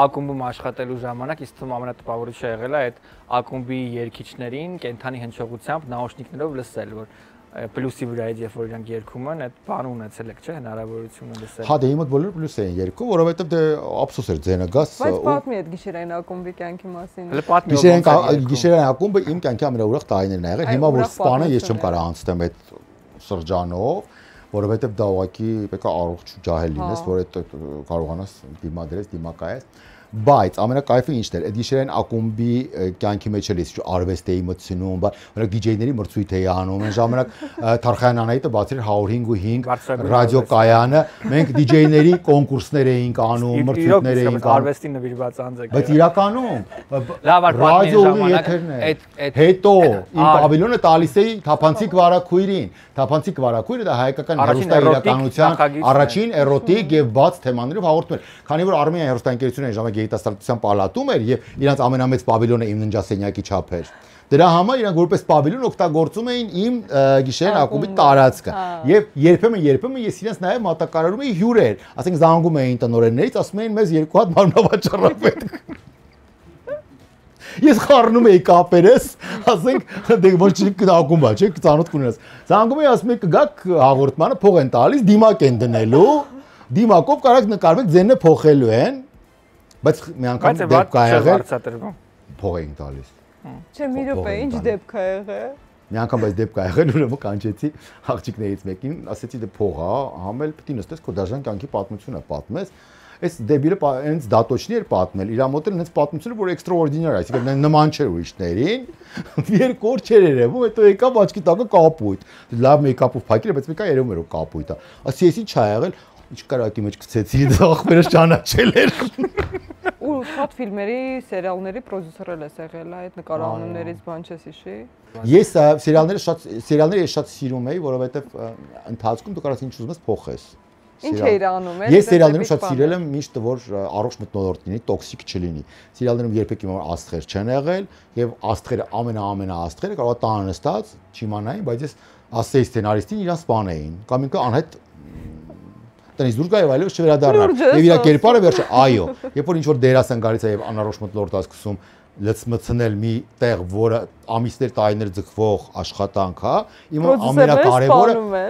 ակումբում աշխատելու ժամանակ ինձ թվում ամենատպավորիչը եղել է այդ ակումբի երգիչներին կենթանի հնչողությամբ նաուշնիկներով լսել, որ պլյուսի վրա է, երբ որ իրանք երգում են, այդ բանը ունեցել եք, չէ՞, հնարավորությունը լսել։ Հա, դե իմը բոլորը պլյուս էին երգում, որովհետև դե ափսոս էր ձենը գաս։ Բայց պատմի այդ գիշերային ակումբի կյանքի մասին։ Հələ պատմի։ Գիշերային ակումբը իմ կյանքի ամենաուրախ տարիներն ա եղել։ Հիմա որ սպանը ես չեմ կարող անցնեմ այդ շրջանով, որովհետև դա ուղղակի պետք է առողջ ջահել լինես, որ այդ կարողանաս դիմադրես, դիմակայես։ Բայց ամենակայֆը ինչն էր, այդ գիշերային ակումբի կյանքի մեջ էլ ես արվեստ էի մտցնում, օրինակ դիջեյների մրցույթ էի անում, այն ժամանակ Թարխայան Անահիտը բացել էր 105.5 ռադիոկայանը, մենք դիջեյների կոնկուրսներ էինք անում, մրցույթներ էինք անում, արվեստի նվիրված անձ եք։ բայց իրականում լավ արվեստի ժամանակ հետո իմ պավիլյոնը տալիս էի Թափանցիկ վարակույրին, Թափանցիկ վարակույրը դա հայկական հեռուստայի իրականության առաջին էրոտիկ եւ բաց թեմաներով հաղորդում էր, քանի որ Արմենիայի հեռուստաընկերությունը այն ժամանակ երիտասարդության պալատում էր եւ իրանց ամենամեծ պավիլյոնը իմ ննջասենյակի չափ էր։ Դրա համար իրանք որպես պավիլյոն օգտագործում էին իմ գիշերային ակումբի տարածքը։ Եվ երբեմն ես իրենց նաեւ մատակարարում էի հյուրեր, ասենք զանգում էին տնօրեններից, ասում էին մեզ 2 հատ մարմնավաճառապետ։ Ես խառնում էի կապերս, ասենք դե ոչ ակումբա, չէ՞, ծանոթ կունենաս։ Զանգում էի, ասում էի կգաք հաղորդմանը, փող են տալիս, դիմակ են դնելու, դիմակով կարաք նկարվեք, ձենը փոխելու են, բայց մի անգամ դեպք կա եղել, փող էին տալիս։ Չէ, մի րոպե, ինչ դեպք ա եղել։ Մի անգամ բայց դեպք կա եղել, ուրեմն կանչեցի աղջիկներից մեկին, ասեցի դե փող ա, համել պիտի նստես քո դաժան կյանքի պատմությունը պատմես։ Այս դեբիլը հենց դատոչնի էր պատմել, իր մոտ էլ հենց պատմությունը, որ էքստրաորդինար է, այսինքն նման չէր ուրիշներին։ Երկու օր չէր երևում, հետո եկավ աչքի տակը կապույտ։ Լավ մեյքափով փակել, բայց մեկը երևում էր որ կապույտ է։ Ասի ես ինչ ա եղել, ինչ կարակի մեջ գցեցի, ախպերս ճանաչել էր։ Ու շատ ֆիլմերի, սերիալների պրոդյուսեր ես եղել, այդ նկարահանումներից բան չես հիշի։ Ես սերիալները շատ սիրում էի, որովհետև ընթացքում դու կարաս ինչ ուզում ես փոխես։ Ինչ էիր անում ես։ Ես սերիալներում շատ սիրել եմ միշտ որ առողջ մթնոլորտ լինի, տոքսիկ չլինի։ Սերիալներում երբեք իմ աստղեր չեն եղել եւ աստղերը աստղերը կարող է տանը նստած չիմանային, բայց ես ասեի սցենարիստին իրան սպանեին կամ ինքը անհետ տնից դուրս գա եւ այլևս չվերադառնար։ Եվ իր կերպարը վերջը այո, երբ որ ինչ որ դերասան գալիս է եւ անառողջ մթնոլորտ ասկսում լցմցնել մի տեղ, որը ամիսներ տարիներ ձգվող աշխատանք է,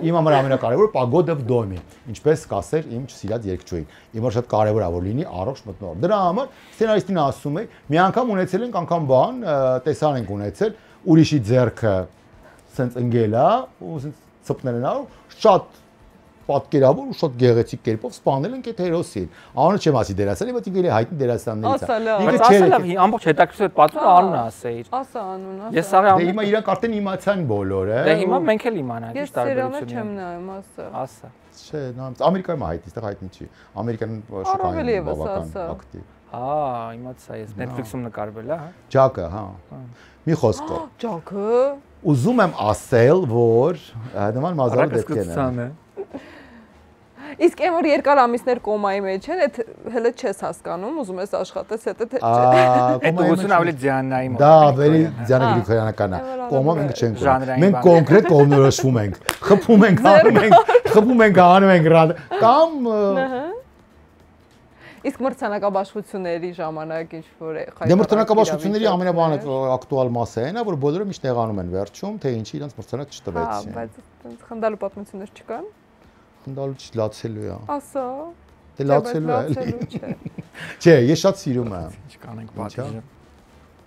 իմ ամենակարևորը պագոդը в доме, ինչպես կասեր իմ չսիրած երգչուհին։ Իմ որ շատ կարևոր է որ լինի առողջ մթնոլորտ։ Դրա համար սցենարիստին ասում է, մի անգամ ունեցել ենք անգամ բան, տեսան ենք ունեցել, ուրիշի ձեռքը սենց ընկել է, ու սենց ծպնել են ա, շատ պատկերավոր ու շատ գեղեցիկ կերպով սպանել են այդ հերոսին։ Անունը չեմ ասի դերասանի, բայց ինքը հայտնի դերասաններից է։ Ինքը ասել է ամբողջ հետաքրքիր պատմությունը անունը ասեիր։ Ասա անունը։ Ես սաղ Դե հիմա իրանք արդեն իմացան բոլորը։ Դե հիմա մենք էլ իմանանք Ես սերիալը չեմ նայում, ասա։ Չէ, Ամերիկայում հայտնի, այստեղ հայտնի չի։ Ամերիկան շուկայում բավական ակտիվ։ Իմացա ես Netflix-ում նկարվել է, հա։ Ջակը, հա։ Մի խոսքով։ Ջակը։ Ուզում եմ ասել, որ նման մազալը պետք է նա։ Իսկ այն որ երկար ամիսներ կոմայի մեջ են, այդ հələ չես հասկանում, ուզում ես աշխատես, հետո թե չէ։ Այդ ուղղությունը ավելի ձյաննայի մոտ։ Դա ավելի ձյանը գրիգորյանական է։ Կոմա մենք չենք կոմ։ Մենք կոնկրետ կողմնորոշվում ենք։ Խփում ենք, անում ենք կամ Իսկ մրցանակաբաշխությունների ժամանակ ինչ որ է Դե մրցանակաբաշխությունների ամենաբան մասը այն է, որ բոլորը միշտ տեղանում են վերջում, թե ինչի իրենց մրցանակ չտվեցին։ Բայց խնդալու պատմություններ չկան։ Խնդալու լացելու է։ Ասա։ Դե լացելու է։ Չէ, ես շատ սիրում եմ։ Ինչ կանենք պատիժը։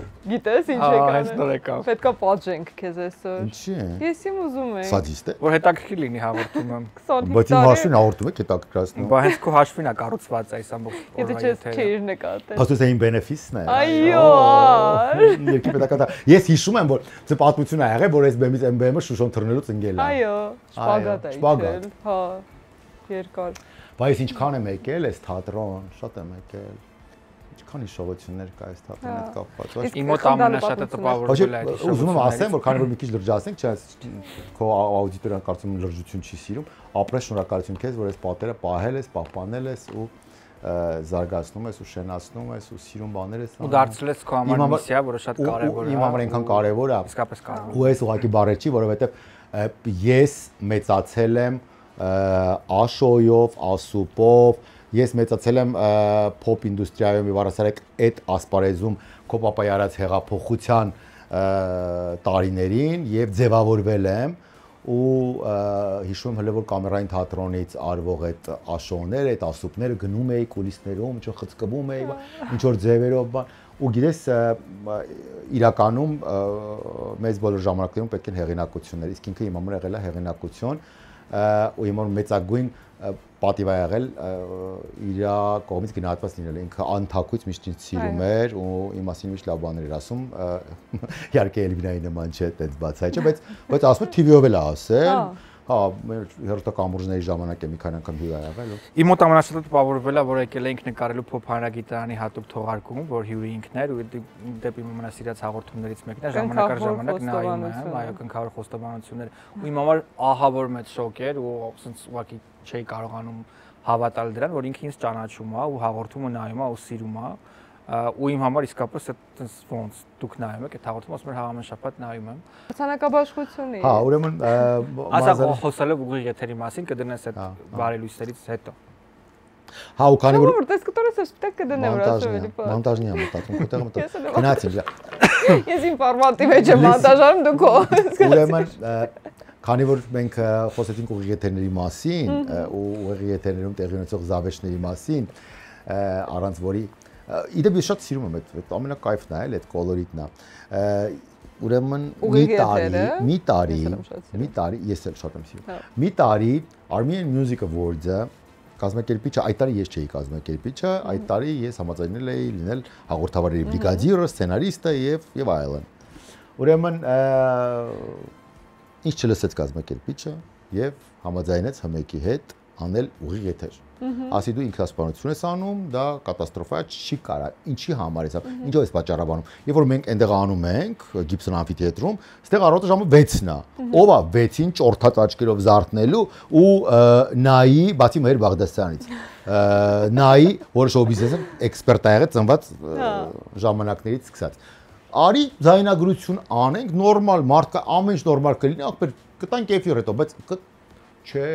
Գիտես ինչ եք անել։ Պետքա պատժենք քեզ այսօր։ Ինչի՞ է։ Ես իմ ուզում եմ։ Սադիստ է։ Որ հետաքրքիր լինի հաղորդումը։ 25 Բայց իմ հաշվին հաղորդում եք հետաքրքրացնում։ Բա հենց քո հաշվին է կառուցված այս ամբողջ Եթե չես քեզ նկատել։ Փաստորեն այն բենեֆիսն է։ Այո։ Երկի պետական։ Ես հիշում եմ, որ це պատմություն է եղել, որ այս բեմից այն բեմը շուշոն թռնելուց ընկել է։ Այո, շպագատ է իջել։ Հա, երկար։ Բայց ինչքան եմ եկել այս թատրոն, շատ եմ եկել։ Ինչքան հիշողություններ կա այս թատրոնի հետ կապված։ Իմ մոտ ամենաշատը տպավորվել է այդ։ Ուզում եմ ասեմ, որ քանի որ մի քիչ լրջացնենք, չէ, քո աուդիտորիան կարծում եմ լրջություն չի սիրում, ապրես շնորհակալություն քեզ, որ այս պատերը պահել ես, պահպանել ես ու զարգացնում ես ու շենացնում ես ու սիրուն բաներ ես անում։ Ու դարձրել ես քո համար միսիա, որը շատ կարևոր է։ Իմ համար այնքան կարևոր է։ Իսկապես կարևոր։ Ու այս ուղղակի բառեր չի, որովհետև ես մեծացել եմ աշոյով, ասուպով, ես մեծացել եմ փոփ ինդուստրիայում եւ առասարակ այդ ասպարեզում քո պապայի արած հեղափոխության տարիներին եւ ձևավորվել եմ ու հիշում եմ հələ որ կամերային թատրոնից արվող այդ աշոները, այդ ասուպները գնում էի կուլիսներում, ինչ որ խցկվում էի, ինչ որ ձևերով բան ու գիտես իրականում մեծ բոլոր ժամանակներում պետք է հեղինակություններ, իսկ ինքը իմ համար եղել է հեղինակություն ու իմ որ մեծագույն պատիվ է եղել իր կողմից գնահատված լինել ինքը անթակույց միշտ ինձ սիրում էր ու իմ մասին միշտ լավ բաներ էր ասում իհարկե Էլվինայի նման չէ այդպես բացայ չէ բայց ասում էր TV-ով էլ ասել հա մեր հերթակամուրջների ժամանակ է մի քանի անգամ հյուր եղել Իմ մոտ ամենաշատը տպավորվել է որ եկել էինք նկարելու փոփ հանրագիտարանի հատուկ թողարկում որ հյուրի ինքն էր ու դեպի ամենասիրած հաղորդումներից մեկն է ժամանակ առ ժամանակ նայում եմ այո կնքավոր խոստովանություններ ու իմ համար ահավոր մեծ շոկ էր ու ասենց ուղղակի չէի կարողանում հավատալ դրան, որ ինքը ինձ ճանաչում է ու հաղորդումը նայում է ու սիրում է ու իմ համար իսկապես այդպես ոնց դուք նայում եք այդ հաղորդումը ասում եմ համեն շաբաթ նայում եմ Մրցանակաբաշխությունի Հա, ուրեմն ասա խոսելով ուղիղ եթերի մասին կդնես այդ բարելույսներից հետո Հա, ու քանի որ որտես կտորես սպիտակ կդնեմ ռասովելի բան մոնտաժնի եմ մտածում, քո տեղը գնացի Ես ինֆորմատիվ եմ մոնտաժարում դու քո Ուրեմն Քանի որ մենք խոսեցինք ուղիղ եթերների մասին ու ուղիղ եթերներում տեղի ունեցող զավեշների մասին, առանց որի իդեպ ես շատ սիրում եմ այդ ամենակայֆն է, այդ կոլորիտն է։ Ուրեմն մի տարի ես էլ շատ եմ սիրում։ Մի տարի Armenian Music Awards-ը կազմակերպիչը այդ տարի ես չէի կազմակերպիչը, այդ տարի ես համաձայնել էի լինել հաղորդավարների բրիգադիրը, սցենարիստը եւ այլն։ Ուրեմն Ինչ չլսեց կազմակերպիչը եւ համաձայնեց հմեկի հետ անել ուղիղ եթեր։ Ասի դու ինքնասպանություն ես անում, դա կատաստրոֆա է, չի կարա։ Ինչի համար է սա։ Ինչով ես պատճառաբանում։ Երբ որ մենք այնտեղ անում ենք Գիբսոն ամֆիթեատրում, այստեղ առավոտը ժամը 6-ն է։ Ով է 6-ին ճորթած աչքերով զարթնելու ու նայի, բացի Մհեր Բաղդասյանից։ Նայի, որը շոու բիզնեսում էքսպերտ է եղել ծնված ժամանակներից սկսած։ Արի զայնագրություն անենք, նորմալ մարդ կա, ամեն ինչ նորմալ կլինի, ախպեր կտան կեֆի հետո, բայց չէ,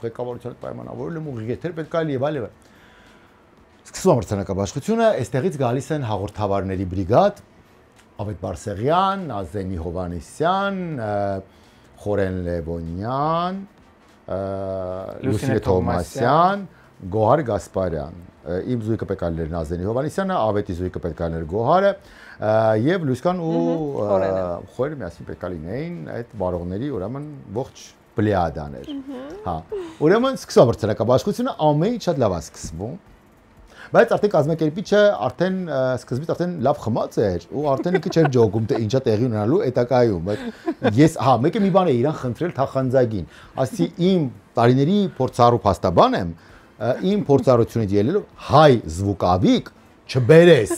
ղեկավարության հետ պայմանավորել եմ ուղիղ եթեր պետք է եւ այլն։ Սկսվում է մրցանակաբաշխությունը, այստեղից գալիս են հաղորդավարների բրիգադ, Ավետ Բարսեղյան, Նազենի Հովանեսյան, Խորեն Լևոնյան, Լուսինե Թոմասյան, Գոհար Գասպարյան։ Իմ զույգը պետք է լիներ Նազենի Հովանեսյանը, Ավետի զույգը պետք է լիներ Գոհարը, եւ Լուսկան ու Խորենը միասին պետք է լինեին այդ վարողների ուրեմն ողջ բլիադան էր։ Հա։ Ուրեմն սկսավ մրցանակաբաշխությունը ամեն ինչ շատ լավ է սկսվում։ Բայց արդեն կազմակերպիչը արդեն սկզբից արդեն լավ խմած էր ու արդեն ինքը չէր ջոգում թե ինչա տեղի ունենալու հետակայում, բայց ես հա մեկը մի բան է իրան խնդրել թախանձագին, ասի իմ տարիների փորձառու փաստաբան եմ, իմ փորձառությունից ելնելով հայ զվուկավիկ չբերես,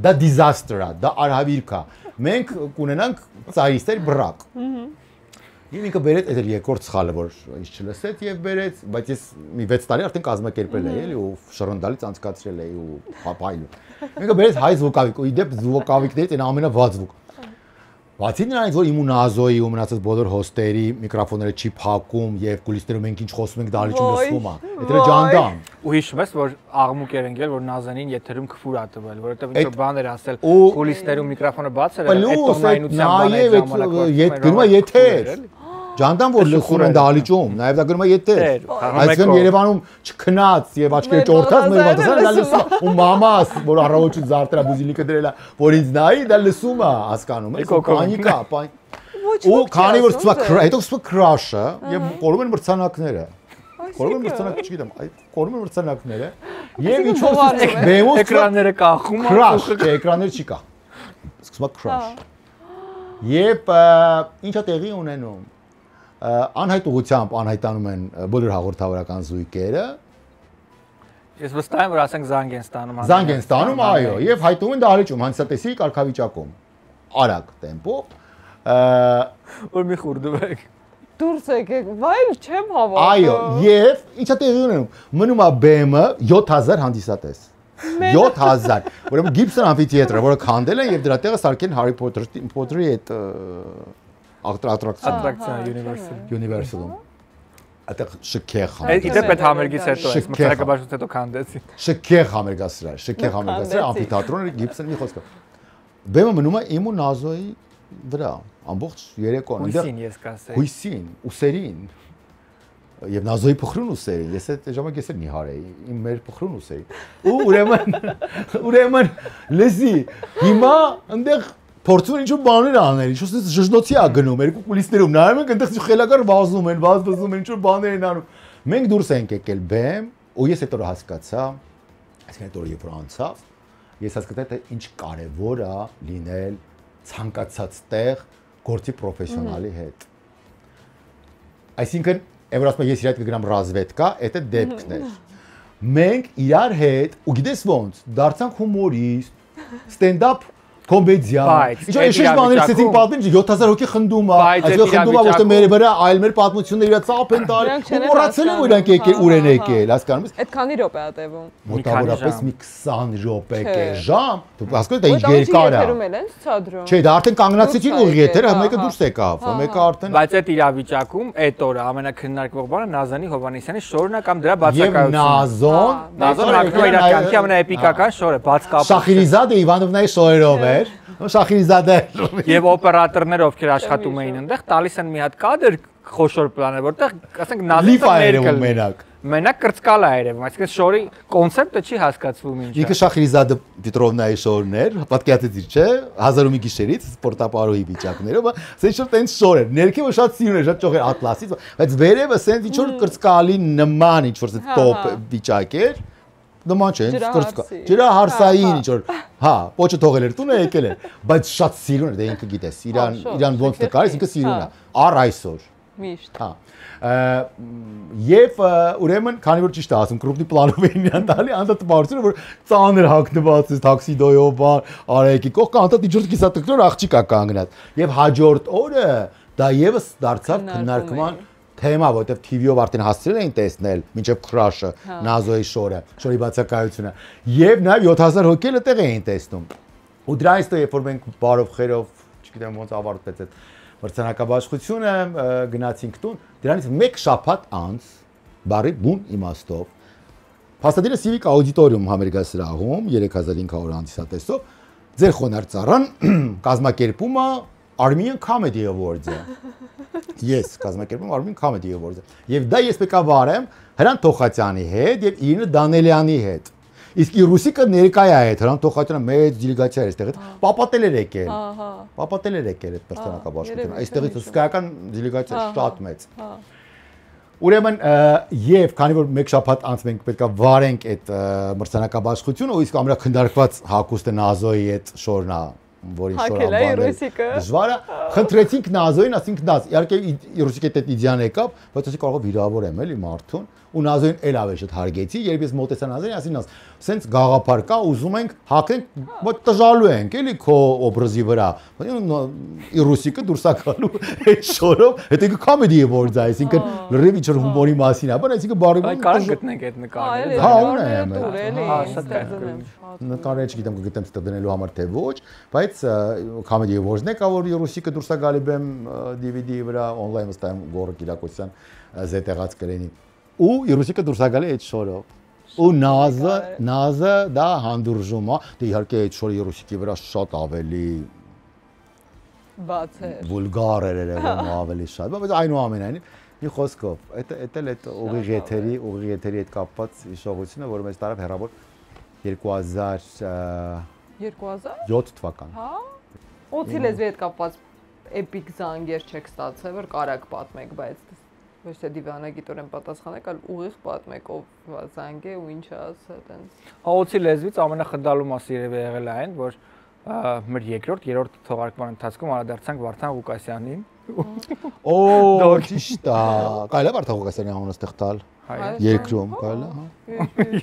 դա disaster է, դա արհավիրք է, մենք կունենանք ծայրիստեր բռակ։ Իմ ինքը բերեց այդ երկրորդ սխալը, որ ինչ չլսեց եւ բերեց, բայց ես մի 6 տարի արդեն կազմակերպել էի էլի ու շռնդալից անցկացրել էի ու փայլում։ Ինքը բերեց հայ զվոկավիկ, ու իդեպ զվոկավիկներից այն ամենավատ զվոկ։ Բացի նրանից, որ իմունազոյի ու մնացած բոլոր հոստերի միկրոֆոնները չի փակում եւ կուլիսներում մենք ինչ խոսում ենք դահլիճում լսվում է։ Դա ջանդամ։ Ու հիշում ես, որ աղմուկ էր ընկել, որ Նազանին եթերում քֆուր ա տվել, որովհետեւ ինչ-որ բան էր ասել, կուլիսներում միկրոֆոնը բաց էր, այդ տոնայնությամբ բանը եթեր։ Ջանդամ որ լսում են դահլիճում, նաև դա գրում է եթեր։ Այսինքն Երևանում չքնած եւ աչքերը ճորտած մեր վատասան դա լսում է։ Ու մամաս, որ առավոտից զարդրա բուզիլիկը դրել է, որ ինձ նայի, դա լսում է, հասկանում ես։ Պանիկա, ու քանի որ սկսում է, հետո սկսում է crush-ը եւ կորում են մրցանակները։ Կորում են մրցանակ, չգիտեմ, այդ կորում են մրցանակները եւ ինչ որ բեմոց էկրանները կախում են, crush, էկրաններ չի կա։ Սկսում է crush։ Եվ ինչա տեղի ունենում անհայտ ուղղությամբ անհայտանում են բոլոր հաղորդավարական զույգերը։ Ես վստահ եմ, որ ասենք զանգ են ստանում։ Զանգ են ստանում, այո, եւ հայտում են դահլիճում, հանդիսատեսի կարգավիճակում։ Արագ տեմպով, որ մի խուրդվեք։ Դուրս եկեք, վայ, չեմ հավատում։ Այո, եւ ինչա տեղի ունենում։ Մնում է բեմը 7000 հանդիսատես։ 7000։ Ուրեմն Gibson Amphitheatre, որը քանդել են եւ դրա տեղը սարքեն Harry Potter-ի այդ Attraction Universal-ում։ Այդտեղ շքեղ համերգ։ Իդեպ այդ համերգից հետո այս մրցանակաբաշխությունից հետո քանդեցին։ Շքեղ համերգասրահ, շքեղ համերգասրահ, ամֆիթատրոնը Gibson մի խոսքով։ Բեմը մնում է իմ ու Նազոյի վրա, ամբողջ երեկոն։ Հույսին ես կասեի։ Հույսին, ուսերին։ Եվ Նազոյի փխրուն ուսերին, ես այդ ժամանակ ես էլ նիհար էի, իմ մեր փխրուն ուսերին։ Ու ուրեմն լսի, հիմա այնտեղ փորձում են ինչ-որ բաներ անել, ինչ-որ ժժնոցի է գնում, երկու կուլիսներում նայում ենք, այնտեղ խելագար վազում են, վազվզում են, ինչ-որ բաներ են անում։ Մենք դուրս ենք եկել բեմ, ու ես այդ օրը հասկացա, այսինքն այդ օրը երբ որ անցավ, ես հասկացա, թե ինչ կարևոր է լինել ցանկացած տեղ գործի պրոֆեսիոնալի հետ։ Այսինքն, որ ասում եմ ես իր հետ կգնամ ռազվետկա, այդ է դեպքն էր։ Մենք իրար հետ, ու գիտես ոնց, դարձանք հումորիստ, ստենդափ կոմեդիա։ Ինչ որ շեշտ բաներ ցեցին պատմին 7000 հոգի խնդում է, այսօր խնդում է ոչ թե մեր վրա, այլ մեր պատմությունները իրա ծափ են տալի։ Ու մոռացել են որ իրանք եկել ուր են եկել, հասկանում ես։ Այդ քանի րոպե է տևում։ Մոտավորապես մի 20 րոպե ժամ։ Դու հասկանում ես դա ինչ երկար է։ Եթերում են ցածրում։ Չէ, դա արդեն կանգնացեցին ուղի եթերը, մեկը դուրս եկավ, մեկը արդեն։ Բայց այդ իրավիճակում այդ օրը ամենակննարկվող բանը Նազանի Հովանեսյանի շորն է կամ դրա բացակայությունն է։ Նազոն հակվում է իր կյանքի ամենաէպիկական շորը, բաց կապ։ Շախիրիզադե Իվանովնայի շորերով էր։ Շախիրիզադե եւ օպերատորները ովքեր աշխատում էին այնտեղ տալիս են մի հատ կադր խոշոր պլանը որտեղ ասենք Նազանը մենակ մենակ կրծկալ է երևում այսինքն շորի կոնցեպտը չի հասկացվում ինչ ինքը Շախիրիզադե Պետրովնայի շորն էր պատկերացրիր չէ 1001 գիշերից սպորտապարոյի վիճակներով ասես շուտ այնց շոր էր ներքևը շատ սիրուն էր շատ ճոխեր ատլասից բայց վերևը ասենց ինչ որ կրծկալի նման ինչ որ տոպ վիճակ էր նման չէ, կրծկա։ Ջրահարսային ինչ որ, հա, պոչը թողել էր տունը եկել էր, բայց շատ սիրուն էր, դե ինքը գիտես, իրան ոնց նկարես, ինքը սիրուն է, առ այսօր։ Միշտ։ Հա։ Եվ ուրեմն, քանի որ ճիշտ է ասում, կրուպնի պլանով էին իրան տալի, անտա տպավորությունը, որ ծանր հագնված է, տաքսիդոյով բան, արեկի կողքը, անտա իջորդ կիսատկրոր աղջիկ է կանգնած։ Եվ հաջորդ օրը դա եւս դարձավ քննարկման թեմա, որտեղ TV-ով արդեն հասցրել էին տեսնել մինչև crush-ը, Նազոյի շորը, շորի բացակայությունը, եւ նաեւ 7000 հոգի էլ այդտեղ էին տեսնում։ Ու դրանից հետո երբ որ մենք բարով խերով, չգիտեմ ոնց ավարտվեց այդ մրցանակաբաշխությունը, գնացինք տուն, դրանից մեկ շաբաթ անց, բարի բուն իմաստով, փաստադիրը Civic Auditorium համերգասրահում 3500 հանդիսատեսով ձեր խոնարհծառան կազմակերպումը Armenian Comedy Awards-ը։ Ես կազմակերպում Armenian Comedy Awards-ը։ Եվ դա ես պետք է վարեմ Հրանտ Թոխատյանի հետ եւ Իրինա Դանելյանի հետ։ Իսկ Ռուսիկը ներկայ է այդ Հրանտ Թոխատյանը մեծ դելեգացիա էր այստեղ։ Պապատել էր եկել։ Ահա։ Պապատել էր եկել այդ պաշտոնակաբաշխությունը։ Այստեղից հսկայական դելեգացիա շատ մեծ։ Ուրեմն եւ քանի որ մեկ շաբաթ անց մենք պետք է վարենք այդ մրցանակաբաշխությունը, ու իսկ ամենաքնդարկված հակոստը Նազոյի այդ շորնա որին շորան դժվար է, խնդրեցինք Նազոյին, ասինք Նազ, իհարկե Ռուսիկի հետ իդեան եկավ, բայց ասի կարող է վիրավորեմ էլի մարդուն, ու Նազոյին էլ ավելի շատ հարգեցի, երբ ես մոտեցա Նազոյին, ասի Նազ, սենց գաղափար կա, ուզում ենք հակենք, բայց տժալու ենք, էլի քո օբրազի վրա, Ռուսիկը դուրս է գալու այդ շորով, հետո comedy awards է, այսինքն լրիվ ինչ-որ հումորի մասին է, բայց այսինքն բարի բան կարող գտնենք այդ նկարները։ Հա, ունեմ։ Շատ նկարները չգիտեմ կգտնեմ ստեղ դնելու համար թե ոչ, բայց comedy awards-ն է կա որ Ռուսիկը դուրս է գալի բեմ DVD-ի վրա on-line վստահ գորը Կիրակոսյան զետեղած կրենի։ Ու Ռուսիկը դուրս է գալի այդ շորով։ Ու Նազը դա հանդուրժում է, դե իհարկե այդ շորը Ռուսիկի վրա շատ ավելի բաց է։ Վուլգար էր երևում ավելի շատ, բայց այնուամենայնիվ մի խոսքով, այդ էլ այդ ուղիղ եթերի հետ կապված հիշողությունը, որը մեզ տարավ հեռավոր 2007 թվական։ Հա։ Օծի լեզվի հետ կապված էպիկ զանգեր չեք ստացել, որ կարակ պատմեք, բայց ոչ թե դիվանագիտորեն պատասխանեք, այլ ուղիղ պատմեք ով զանգ է ու ինչ է ասա տենց։ Օծի լեզվից ամենախնդալու մասը երևի եղել է այն, որ մեր երրորդ թողարկման ընթացքում անդրադարձանք Վարդան Ղուկասյանին։ Օ, ճիշտ է։ Կարելի է Վարդան Ղուկասյանի անունը ստեղ տալ։ Երկրում կարելի է, հա։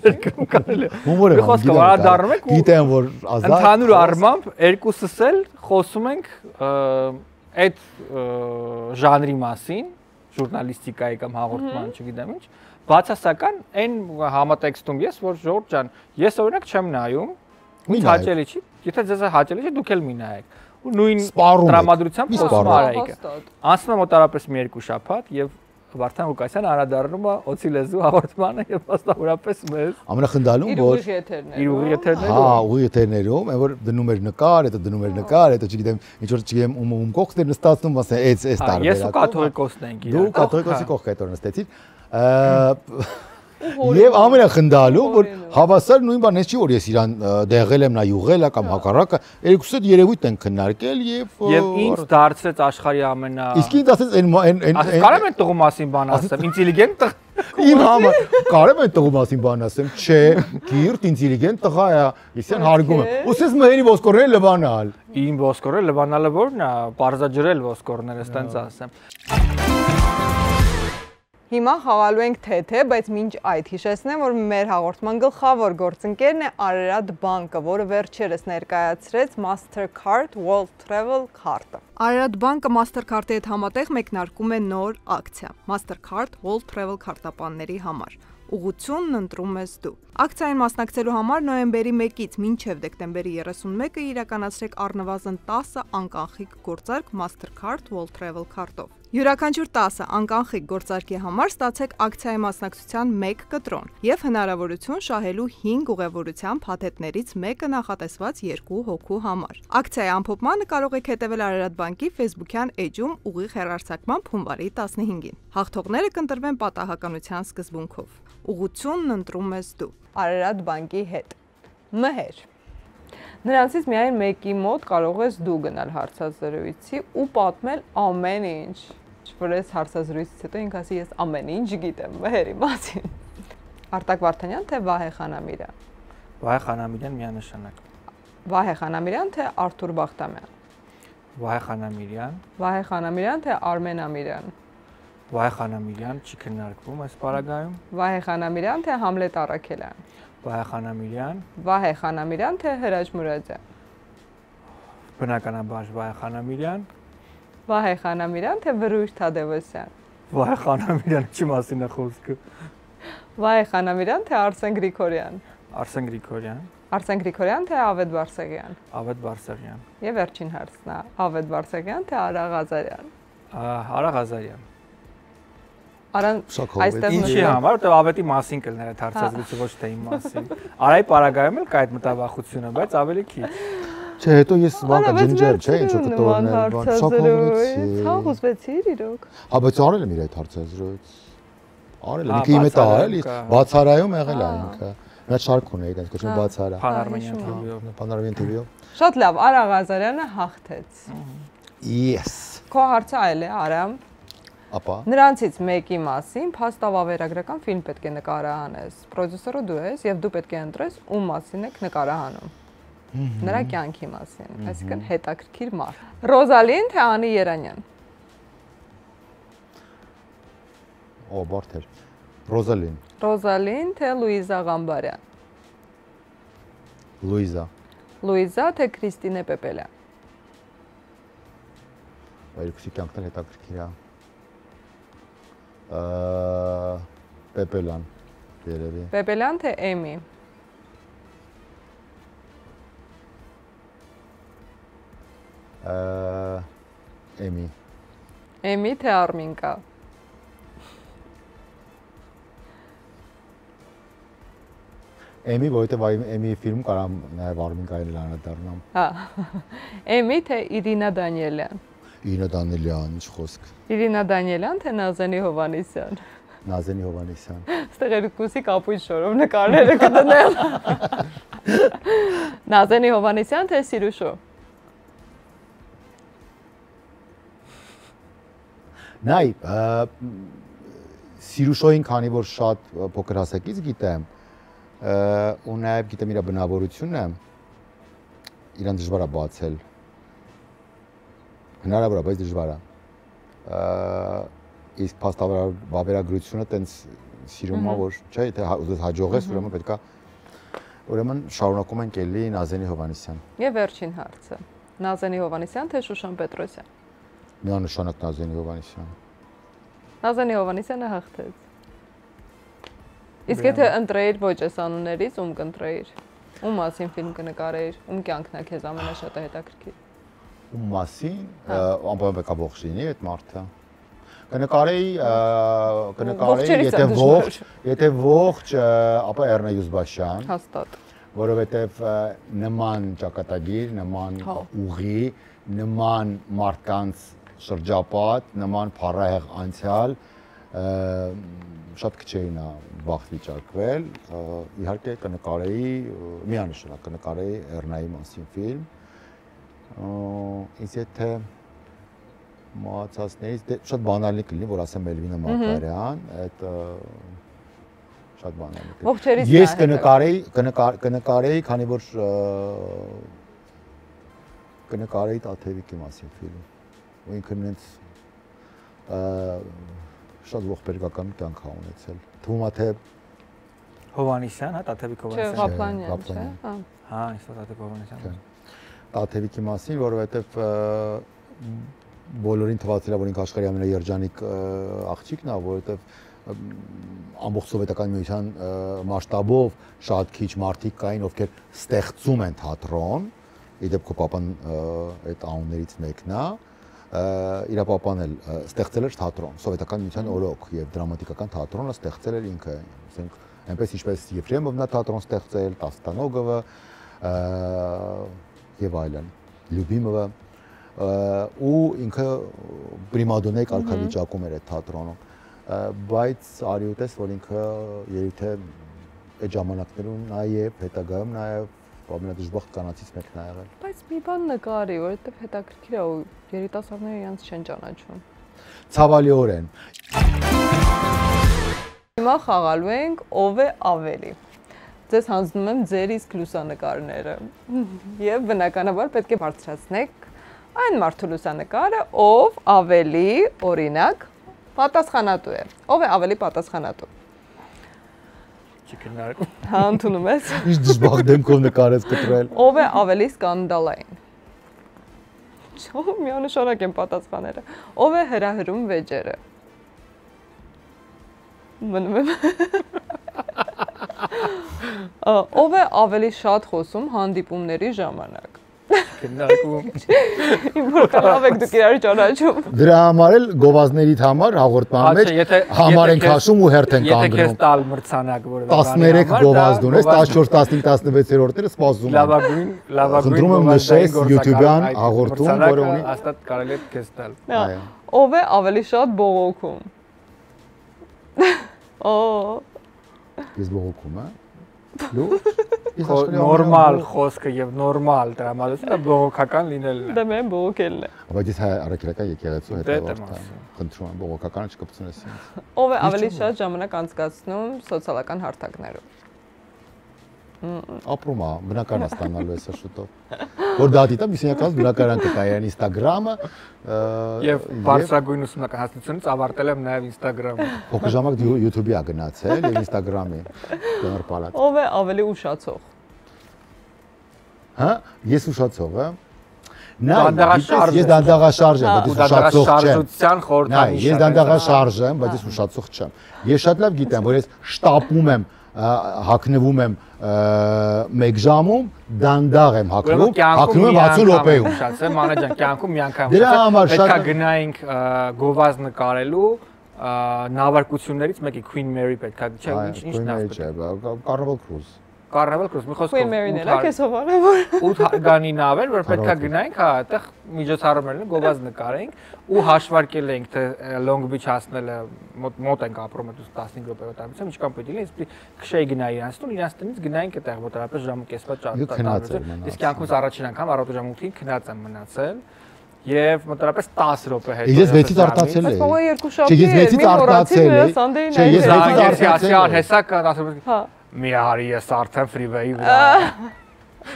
Երկրում կարելի է։ Հումոր է։ Խոսքը անդրադառնում եք ու գիտեմ որ ազատ։ Ընդհանուր առմամբ երկուսս էլ խոսում ենք այդ ժանրի մասին, ժուրնալիստիկայի կամ հաղորդման, չգիտեմ ինչ, բացասական այն համատեքստում ես, որ Ժորժ ջան, ես օրինակ չեմ նայում, ինձ հաճելի չի, եթե ձեզ հաճելի չի, դուք էլ մի նայեք։ Ու նույն տրամադրությամբ խոսում Արայիկը։ Անցնում է մոտարապես մի երկու շաբաթ եւ Վարդան Ղուկասյանը անդրադառնում է Օծի լեզու հաղորդմանը եւ մասնավորապես մեզ։ Ամենախնդալուն որ իր ուղի եթերներում։ Հա, ուղի եթերներում, այն որ դնում էր նկար, հետո դնում էր նկար, հետո չգիտեմ, ինչ որ չգիտեմ ում կողքն էր նստածնում, ասեն, այս տարբերակը։ Ես ու կաթողիկոսն ենք իրար։ Դու կաթողիկոսի կողք հետո նստեցիր։ Եվ ամենախնդալու որ հավասար նույն բանն չի որ ես իրան դեղել եմ նա յուղել է կամ հակառակը երկուսս էլ երևույթ են քննարկել եւ ինձ դարձրեց աշխարհի ամենա Իսկ ինձ ասեց այն կարո՞ղ եմ տղու մասին բան ասեմ ինտելիգենտ իմ համար կարո՞ղ եմ տղու մասին բան ասեմ չէ գիրտ ինտելիգենտ տղա է իսեն հարգում եմ ուսես մհերի ոսկորները լվանալ իմ ոսկորը լվանալը որն է պարզաջրել ոսկորները ստենց ասեմ Հիմա խաղալու ենք թե, բայց մինչ այդ հիշեցնեմ, որ մեր հաղորդման գլխավոր գործընկերն է Արարատ բանկը, որը վերջերս ներկայացրեց Mastercard World Travel քարտը։ Արարատ բանկը Mastercard-ի հետ համատեղ մեկնարկում է նոր ակցիա Mastercard World Travel քարտապանների համար։ Ուղղությունն ընտրում ես դու։ Ակցիային մասնակցելու համար նոյեմբերի 1-ից մինչև դեկտեմբերի 31-ը իրականացրեք առնվազն 10 անկախիկ գործարք Mastercard World Travel քարտով։ Յուրաքանչյուր 10 անկախիկ գործարքի համար ստացեք ակցիայի մասնակցության 1 կտրոն եւ հնարավորություն շահելու 5 ուղևորության փաթեթներից մեկը նախատեսված 2 հոգու համար։ Ակցիայի ամփոփմանը կարող եք հետևել Արարատ բանկի Facebook-յան էջում ուղիղ հեռարձակմամբ հունվարի 15-ին։ Հաղթողները կընտրվեն պատահականության սկզբունքով։ Ուղղությունն ընտրում ես դու։ Արարատ բանկի հետ։ Մհեր։ Նրանցից միայն մեկի մոտ կարող ես դու գնալ հարցազրույցի ու պատմել ամեն ինչ։ Որ ես հարցազրույցից հետո ինքս ասի ես ամեն ինչ գիտեմ մհերի մասին։ Արտակ Վարդանյան թե Վահե Խանամիրյան։ Վահե Խանամիրյան միանշանակ։ Վահե Խանամիրյան թե Արթուր Բախտամյան։ Վահե Խանամիրյան։ Վահե Խանամիրյան թե Արմեն Ամիրյան։ Վահե Խանամիրյան չի քննարկվում այս պարագայում։ Վահե Խանամիրյան թե Համլետ Առաքելյան։ Վահե Խանամիրյան։ Վահե Խանամիրյան թե Հրաչ Մուրադյան։ Բնականաբար Վահե Խանամիրյան։ Վահե Խանամիրյան թե Վրույժ Թադևոսյան։ Վահե Խանամիրյան չի մասին է խոսքը։ Վահե Խանամիրյան թե Արսեն Գրիգորյան։ Արսեն Գրիգորյան։ Արսեն Գրիգորյան թե Ավետ Բարսեղյան։ Ավետ Բարսեղյան։ Եվ վերջին հարցն է Ավետ Բարսեղյան թե Արա Ղազարյան։ Արա Ղազարյան։ Արան այստեղ ինչի համար, որտեղ Ավետի մասին կլներ այդ հարցազրույցը ոչ թե իմ մասին։ Արայի պարագայում էլ կա այդ մտավախությունը, բայց ավելի քիչ։ Չէ, հետո ես բանկա ջնջել, չէ, ինչ որ կտորներ, շոկովեցի։ Ցավ ուզվեցիր իրոք։ Հա, բայց արել եմ իր այդ հարցազրույց։ Արել եմ, ինքը իմ հետ արել, բացարայում եղել է ինքը։ Նա շարք ունի, այդպես կոչվում բացարա։ Փանարմենյան TV-ով։ Փանարմենյան TV-ով։ Շատ լավ, Արա Ղազարյանը հաղթեց։ Yes։ Քո հարցը այլ է, Արամ։ Ապա։ Նրանցից մեկի մասին փաստավավերագրական ֆիլմ պետք է նկարահանես։ Պրոդյուսերը դու ես եւ դու պետք է ընտրես ում մասին եք նկարահանում։ Նրա կյանքի մասին, այսինքն հետաքրքիր մարդ։ Ռոզալին թե Անի Երանյան։ Օ, բարդ էր։ Ռոզալին։ Ռոզալին թե Լուիզա Ղամբարյան։ Լուիզա։ Լուիզա թե Քրիստինե Պեպելյան։ Երկուսի կյանքն էլ հետաքրքիր է։ Պեպելյան, երևի։ Պեպելյան թե Էմի։ Էմի։ Էմի թե Արմինկա։ Էմի, որովհետև Էմիի ֆիլմ կարամ նաև Արմինկային անդրադառնամ։ Հա։ Էմի թե Իրինա Դանիելյան։ Իրինա Դանիելյան, ինչ խոսք։ Իրինա Դանիելյան թե Նազենի Հովանեսյան։ Նազենի Հովանեսյան։ Ստեղ երկուսի կապույտ շորով նկարները կդնեմ։ Նազենի Հովանեսյան թե Սիրուշո։ Նայ, Սիրուշոյին քանի որ շատ փոքր հասակից գիտեմ, ու նաև գիտեմ իր բնավորությունը, իրան դժվար է բացել։ Հնարավոր է, բայց դժվար է։ Իսկ փաստավավերագրությունը տենց սիրում է, որ չէ, եթե ուզես հաջողես, ուրեմն պետք է ուրեմն շարունակում ենք էլի Նազենի Հովանեսյան։ Եվ վերջին հարցը։ Նազենի Հովանեսյան թե Շուշան Պետրոսյան։ Միանշանակ Նազենի Հովանեսյան։ Նազենի Հովանեսյանը հաղթեց։ Իսկ եթե ընտրեիր ոչ այս անուններից, ում կընտրեիր։ Ում մասին ֆիլմ կնկարեիր, ում կյանքն է քեզ ամենաշատը հետաքրքիր։ Ում մասին, անպայման պետք է ողջ լինի այդ մարդը։ Կնկարեի, եթե ողջ, ապա Էռնե Յուզբաշյան։ Հաստատ։ Որովհետև նման ճակատագիր, նման ուղի, նման մարդկանց շրջապատ, նման փառահեղ անցյալ շատ քչերին է վաղ վիճակվել, իհարկե կնկարեի, միանշանակ կնկարեի Էռնայի մասին ֆիլմ, ինձ եթե մահացածներից, շատ բանալի կլինի, որ ասեմ Մելվինա Մակարյան, այդ շատ բանալի կլինի։ Ես կնկարեի, քանի որ կնկարեի Տաթևիկի մասին ֆիլմ, ու ինքն ինձ շատ ողբերգական կյանք է ունեցել։ Թվում է թե Հովանեսյան, հա, Տաթևիկ Հովանեսյան։ Ղափլանյան, չէ՞։ Հա, իսկ Տաթևիկ Հովանեսյան։ Տաթևիկի մասին, որովհետև բոլորին թվացել է, որ ինքը աշխարհի ամենաերջանիկ աղջիկն է, որովհետև ամբողջ սովետական միության մասշտաբով շատ քիչ մարդիկ կային, ովքեր ստեղծում են թատրոն, իդեպ քո պապան այդ անուններից մեկն է, իր պապան էլ ստեղծել էր թատրոն, սովետական միության օրոք եւ դրամատիկական թատրոնը ստեղծել էր ինքը, ասենք, այնպես ինչպես Եֆրեմովնա թատրոն ստեղծել, Տաստանոգովը եւ այլն, Լյուբիմովը, ու ինքը պրիմադոնե կարգավիճակում էր այդ թատրոնում, բայց արի ուտես, որ ինքը երիթե այդ ժամանակներում նաեւ հետագայում նաեւ ամենադժբախտ կանացից մեկն է եղել։ Բայց մի բան նկարի, որովհետև հետաքրքիր է ու երիտասարդները իրենց չեն ճանաչում։ Ցավալիորեն։ Հիմա խաղալու ենք ով է ավելի։ Ձեզ հանձնում եմ ձեր իսկ լուսանկարները։ Եվ բնականաբար պետք է բարձրացնեք այն մարդու լուսանկարը, ով ավելի, օրինակ, պատասխանատու է։ Ով է ավելի պատասխանատու։ Հա, ընդունում ես։ Ինչ դժբախտ դեմքով նկարես կտրել։ Ով է ավելի սկանդալային։ Չէ, միանշանակ են պատասխանները։ Ով է հրահրում վեճերը։ Մնում եմ։ Ով է ավելի շատ խոսում հանդիպումների ժամանակ։ քննարկում։ Որքան լավ եք դուք իրար ճանաչում։ Դրա համար էլ գովազներից համար հաղորդման մեջ համար են քաշում ու հերթ են Եթե քեզ կանգնում։ տալ մրցանակ որևէ 13 գովազդ ունես, 14, 15, 16-րդերը սպասում են։ լավագույն Խնդրում եմ նշես YouTube-յան հաղորդում, որը ունի հաստատ կարելի է քեզ տալ։ այո։ Ով է ավելի շատ բողոքում։ Օ, Ես բողոքում եմ։ Լուրջ։ Նորմալ խոսքը եւ նորմալ տրամադրությունը բողոքական լինելն է։ դա մեն բողոքելն է։ Բայց ես առաքելական եկեղեցու հետևորդ եմ։ Խնդրում եմ բողոքականը չկպցնես ինձ։ Ով է ավելի շատ ժամանակ անցկացնում սոցիալական հարթակներում։ Ապրում է, բնական է ստանալու էսա շուտով։ Որ դա դիտա միսինակած բնականան կտա իրան Instagram-ը եւ բարձրագույն ուսումնական հասցեությունից ավարտել եմ նաեւ Instagram-ը։ փոքր ժամանակ YouTube-ի ա գնացել եւ Instagram-ի դեռ պալատ։ Ով է ավելի ուշացող։ Հա, ես ուշացող եմ։ Դանդաղաշարժ Ես դանդաղաշարժ եմ, բայց ես ուշացող չեմ։ շարժության խորհրդանիշ։ Ես դանդաղաշարժ եմ, բայց ես ուշացող չեմ։ Ես շատ լավ գիտեմ, որ ես շտապում եմ, հագնվում եմ 1 ժամում, դանդաղ եմ հագնում, հագնում եմ 60 րոպեում։ Ուշացել, մանա ջան, կյանքում մի անգամ։ Դրա համար պետք է գնայինք գովազ նկարելու նավարկություններից մեկի Queen Mary պետք է, չէ՞, ինչ նավ։ Carnival Cruise։ Carnival Cruise, մի խոսքով։ Queen Mary-ն էլ է քեզ հովանավոր։ 8 հարգանի նավ էր, որ պետք է գնայինք, հա, այդտեղ միջոցառումներն գովազ նկարենք ու հաշվարկել ենք թե Long Beach հասնելը մոտ ենք ապրում դուս 15 րոպեով տարածում, ինչքան պետք է լինի, իսկ քշեի գնայի իրանց տուն, իրանց տնից գնայինք այդտեղ մոտավորապես ժամը կեսվա ճարտարապետը։ Իսկ կյանքումս առաջին անգամ առավոտ ժամը 8-ին քնած եմ մնացել։ Եվ մոտավորապես 10 րոպե հետո։ Ես 6-ից արտացել էի։ Ո՞վ է երկու շաբթի։ Ես 6-ից արտացել էի։ Չէ, ես 6-ից արտացել եմ։ Հեսա 10 րոպե։ Հա։ Մի արի ես արդեն freeway-ի վրա։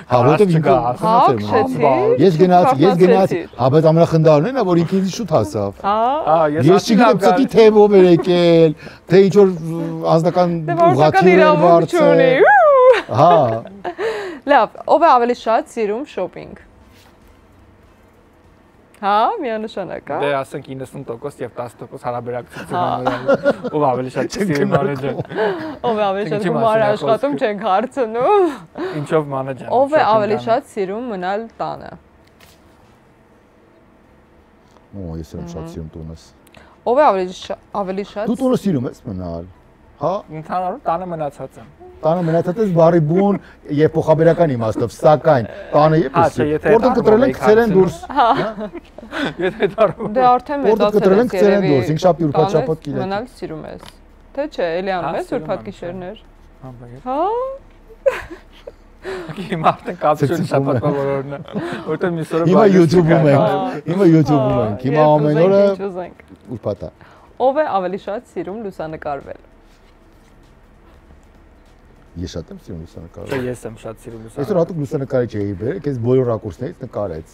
Հա, որտեղ ինքը ես գնացի, հա, բայց ամենախնդարն է, որ ինքը ինձ շուտ հասավ։ Հա, ես չգիտեմ ծտի թե ով էր եկել, թե ինչ որ անձնական ուղղաթիռ էր վարձել։ Հա։ Լավ, ով է ավելի շատ սիրում շոփինգ։ Հա, միանշանակ, հա։ Դե ասենք 90% եւ 10% հարաբերակցություն ունեն։ Ով ավելի շատ սիրում մանեջեր։ Ով է ավելի շատ գումար աշխատում չենք հարցնում։ Ինչով մանեջեր։ Ով է ավելի շատ սիրում մնալ տանը։ Օ, ես եմ շատ սիրում տունս։ Ով է ավելի շատ։ Դու տունը սիրում ես մնալ։ Հա։ Ընդհանրապես տանը մնացած եմ։ Տանը մնացած ես բարի բուն եւ փոխաբերական իմաստով, սակայն տանը երբ ես որտեղ կտրել են գցել են դուրս։ Եթե դառնում։ Դե արդեն կտրել են մեծացել գցել են դուրս, 5 շաբթի ուրբաթ շաբաթ գիրեք։ Մնալ սիրում ես։ Թե չէ, էլի անում ես ուրբաթ գիշերներ։ Հա։ Հիմա արդեն կապություն շաբաթվա օրորն է, որտեղ մյուս օրը Հիմա YouTube-ում ենք։ Հիմա YouTube-ում ենք։ Հիմա ամեն օրը ուրբաթ է։ Ով է ավելի շատ սիրում լուսանկարվել։ Ես շատ եմ սիրում լուսանկարել։ Չէ, ես եմ շատ սիրում լուսանկարել։ Այսօր հատուկ լուսանկարիչ էի բերել, քեզ բոլոր ռակուրսներից նկարեց։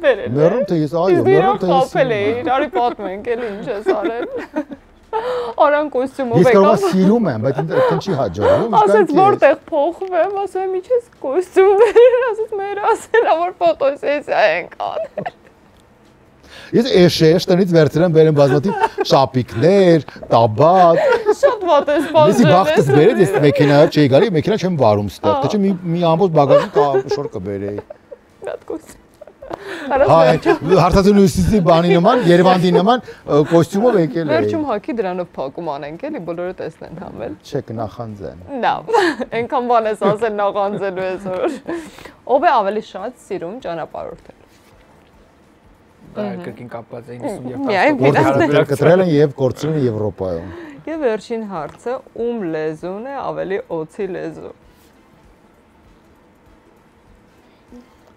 Բերել։ Մեռում թե ես այո, մեռում թե ես։ Խափել էի, իրարի պատմենք, էլի ինչ ես արել։ Արան կոստյումով Ես եկա։ կարող եմ սիրում եմ, բայց ինքն չի հաջողվում։ Ասեց որտեղ փոխվեմ, ասում եմ ինչ ես կոստյում բերել, ասեց մեր ասելա որ ֆոտոսեսիա ենք անել։ Ես էշեշ տնից վերցրել եմ բերեմ բազմաթիվ շապիկներ, տաբակ։ Շատ վատ ես բացել։ Ես բախտս բերել, ես մեքենայով չէի գալի, մեքենա չեմ վարում ստեղ, թե չէ մի ամբողջ բագաժի շոր կբերեի։ Շատ կոստյում։ Հա, հարթածուն ուսիսի բանի նման, Երևանի նման կոստյումով եկել էի։ Վերջում հակի դրանով փակում անենք, էլի բոլորը տեսնեն համել։ Չէ, կնախանձեն։ Լավ, այնքան բան ես ասել նախանձելու այսօր։ Ով է ավելի շատ սիրում ճանապարհորդել։ Դա կրկին կապված է 90 եւ 10%։ Որտեղ կտրել են եւ կորցրել են Եվրոպայում։ Եվ վերջին հարցը, ում լեզուն է ավելի օծի լեզու։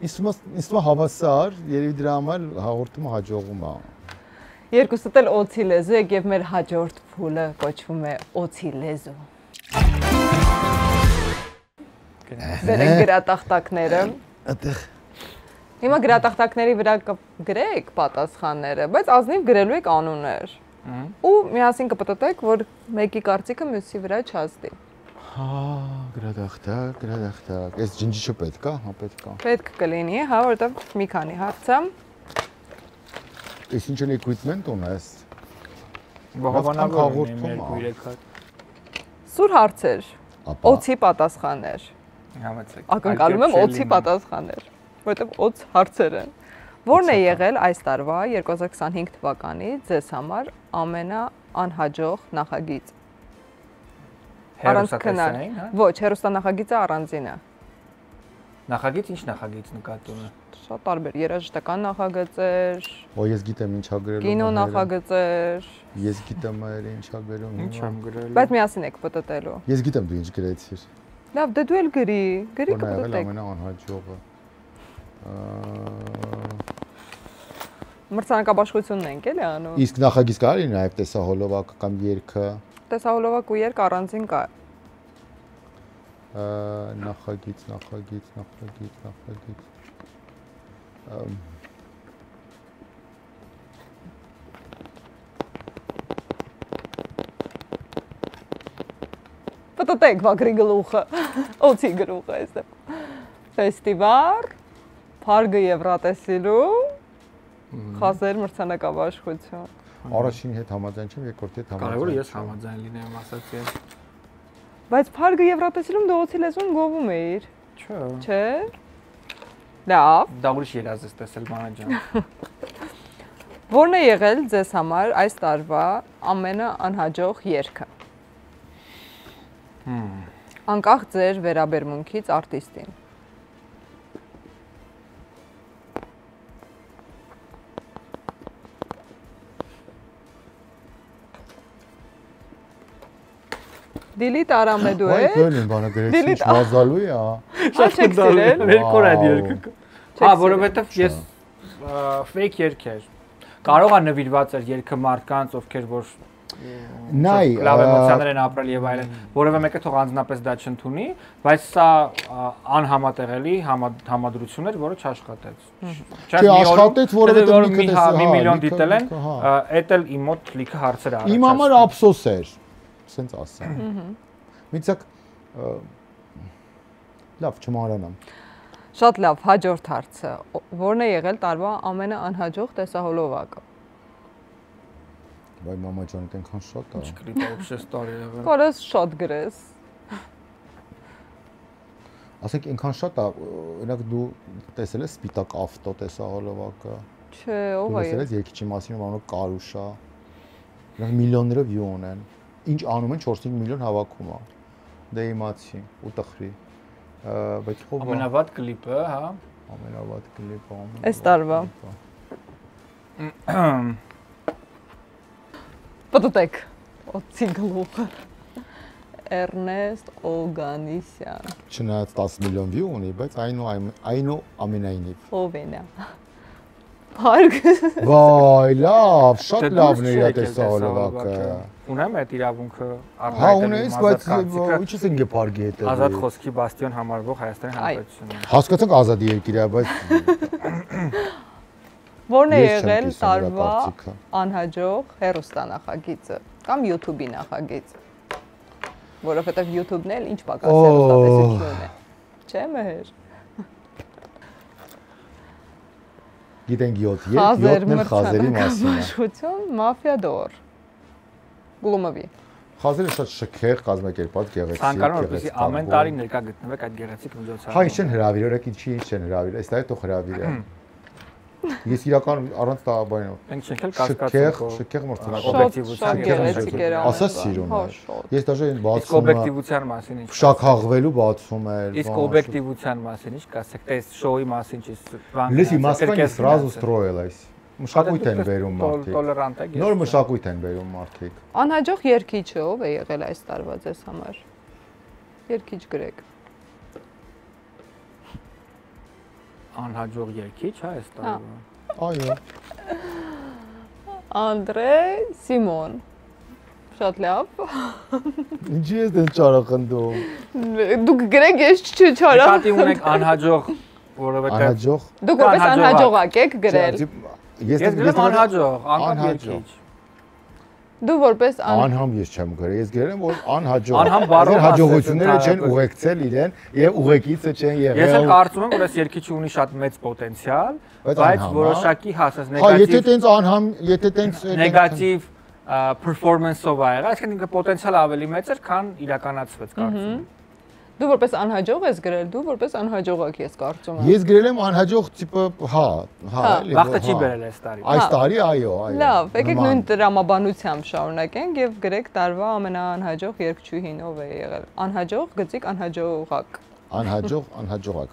Իսկ հավասար, երևի դրա համար հաղորդումը հաջողում է։ Երկուսդ էլ օծի լեզու եք եւ մեր հաջորդ փուլը կոչվում է օծի լեզու։ Դերեք գրատախտակները։ Այդտեղ Հիմա գրատախտակների վրա գրեք պատասխանները, բայց ազնիվ գրելու եք անուններ։ Ու միասին կպտտեք, որ մեկի կարծիքը մյուսի վրա չազդի։ Հա, գրադախտակ։ Այս ջնջիչը պետք է, հա պետք է։ Պետք կլինի, հա, որովհետև մի քանի հարց է։ Այս ինչ են equipment ունես։ Բողոքանավոր Սուր հարցեր։ Օծի պատասխաններ։ Համեցեք։ Ակնկալում եմ օծի պատասխաններ։ որովհետև օծ հարցեր են։ Որն է եղել այս տարվա 2025 թվականի ձեզ համար ամենաանհաջող նախագիծ։ Հերոստատեսային, հա։ Ոչ, հերոստանախագիծը առանձինը։ Նախագիծ ինչ նախագիծ նկատում է։ Շատ տարբեր երաժշտական նախագծեր, Օ ես գիտեմ ինչա գրել։ կինո նախագծեր։ Ես գիտեմ ինչա գրում։ Ինչ եմ գրել։ Բայց միասին եք պատտելու։ Ես գիտեմ դու ինչ գրեցիր։ Լավ, դե դու էլ գրի կպտտեք։ Ամենաանհաջողը։ Մրցանակաբաշխությունն ենք էլի անում։ Իսկ նախագիծ կարելի նաև տեսահոլովակ կամ երգը։ Տեսահոլովակ ու երգ առանձին կա։ Նախագիծ։ Պատտեք վագրի գլուխը, օծի գլուխը այստեղ։ Ֆեստիվալ, Փարգը Եվրատեսիլու, Խազեր մրցանակաբաշխություն։ Առաջինի հետ համաձայն չեմ, երկրորդի հետ համաձայն։ Կարևորը ես համաձայն լինեմ, ասացի։ Բայց Փարգը Եվրատեսիլում դու օծի լեզուն գովում էիր։ Չէ։ Լավ։ Դա ուրիշ երազ ես տեսել մանա ջան։ Որն է եղել ձեզ համար այս տարվա ամենաանհաջող երգը։ Անկախ ձեր վերաբերմունքից արտիստին։ Դիլիտ Արամեդու է։ Այ դերին բանը գրեցի, ինչ մազալու է, Շատ չեք սիրել։ Երկոր այդ երկը։ Հա, որովհետև ես fake երգ էր։ Կարող է նվիրված էր երգը մարդկանց, ովքեր որ նայ լավ էմոցիաներ են ապրել եւ այլն, որովհետեւ մեկը թող անձնապես դա չընդունի, բայց սա անհամատեղելի համադրություն էր, որը չաշխատեց։ Չի աշխատեց, որովհետեւ մի միլիոն դիտել են, էդ էլ իմ մոտ լիքը հարցեր արեց։ Իմ համար ափսոս էր, ասենց ասեմ։ Միցակ լավ չմոռանամ։ Շատ լավ, հաջորդ հարցը։ Որն է եղել տարվա ամենաանհաջող տեսահոլովակը։ Վայ մամա ջան, այդքան շատ է։ Չկրիտա вообще story եղել։ Կարես շատ գրես։ Ասենք այնքան շատ է, օրինակ դու տեսել ես սպիտակ ավտո տեսահոլովակը։ Չէ, ով է։ Տեսել ես երկիչի մասին, որ անունը Կարուշա։ Նրանք միլիոններով վյու ունեն։ Ինչ անում են 4-5 միլիոն հավաքում է։ Դե իմացի ու տխրի։ Բայց ով ամենավատ կլիպը, հա։ Ամենավատ կլիպը։ Այս տարվա։ Պատտեք։ Օծի գլուխը։ Էրնեստ Օգանիսյան։ Չնայած 10 միլիոն վյու ունի, բայց այնու ամենայնիվ։ Ով է նա։ Փարգ։ Վայ, լավ, շատ լավն է իր տեսահոլովակը։ Ունեմ այդ իրավունքը Հա, ունես, բայց ինչի՞ ենք Փարգի հետ։ Ազատ խոսքի բաստիոն համարվող Հայաստանի Հանրապետությունը։ Հասկացանք ազատ երկիր է, բայց Որն է եղել տարվա անհաջող հեռուստանախագիծը կամ YouTube-ի նախագիծ։ Որովհետև YouTube-ն էլ ինչ պակաս հեռուստատեսություն է։ Չէ՞ մեհեր։ Գիտենք 7-ն էլ խազերի մասին է։ Աշխատություն մաֆիադոր։ Գլումովի։ Խազերը շատ շքեղ կազմակերպած գեղեցիկ։ Ցանկանում եմ, որպեսզի ամեն տարի ներկա գտնվեք այդ գեղեցիկ միջոցառմանը։ Հա, ինչ են հրավիրել, օրինակ ինչի ինչ են հրավիրել, այս տարի թող հրավիրեն։ Ես իրական առանց տաղաբանով։ Մենք չենք էլ կասկածում։ Շքեղ մրցանակ օբյեկտիվության ասա սիրուն է։ Ես դաժե իսկ բացում օբյեկտիվության մասին ինչ։ Շաքաղվելու բացում էր։ Իսկ օբյեկտիվության մասին ինչ կասեք, դες շոուի մասին չի բան։ Լսի, Մոսկվան сразу строил այս։ Մշակույթ են բերում մարդիկ։ Տոլերանտ եք։ Նոր մշակույթ են բերում մարդիկ։ Անհաջող երգիչը ով է եղել այս տարվա ձեզ համար։ Երգիչ գրեք։ Անհաջող երգիչ, հա, այս տարվա։ Այո։ Անդրե Սիմոն։ Շատ լավ։ Ինչի՞ ես դες չարախնդում։ Դուք գրեք, ես չարախ։ Նկատի ունեք անհաջող, որովհետև Անհաջող։ Դուք որպես անհաջողակ եք գրել։ Ես գրեմ անհաջող, անկամ երգիչ։ Դու որպես անհամ ես չեմ գրել, ես գրել եմ որ անհաջող։ Անհամ բառով հաջողությունները չեն ուղեկցել իրեն եւ ուղեկիցը չեն եղել։ Ես էլ կարծում եմ, որ այս երգիչը ունի շատ մեծ պոտենցիալ, բայց որոշակի հասած նեգատիվ։ Հա, եթե տենց անհամ, եթե տենց նեգատիվ performance-ով ա եղել, այսինքն ինքը պոտենցիալը ավելի մեծ էր, քան իրականացվեց կարծում եմ։ Դու որպես անհաջող ես գրել, դու որպես անհաջող ես կարծում եմ։ Ես գրել եմ անհաջող տիպը, հա, էլի։ Վախտը չի բերել այս տարի։ Այս տարի, այո։ Լավ, եկեք նույն տրամաբանությամբ շարունակենք եւ գրեք տարվա ամենաանհաջող երգչուհին ով է եղել։ Անհաջող, գծիկ անհաջողակ։ Անհաջողակ։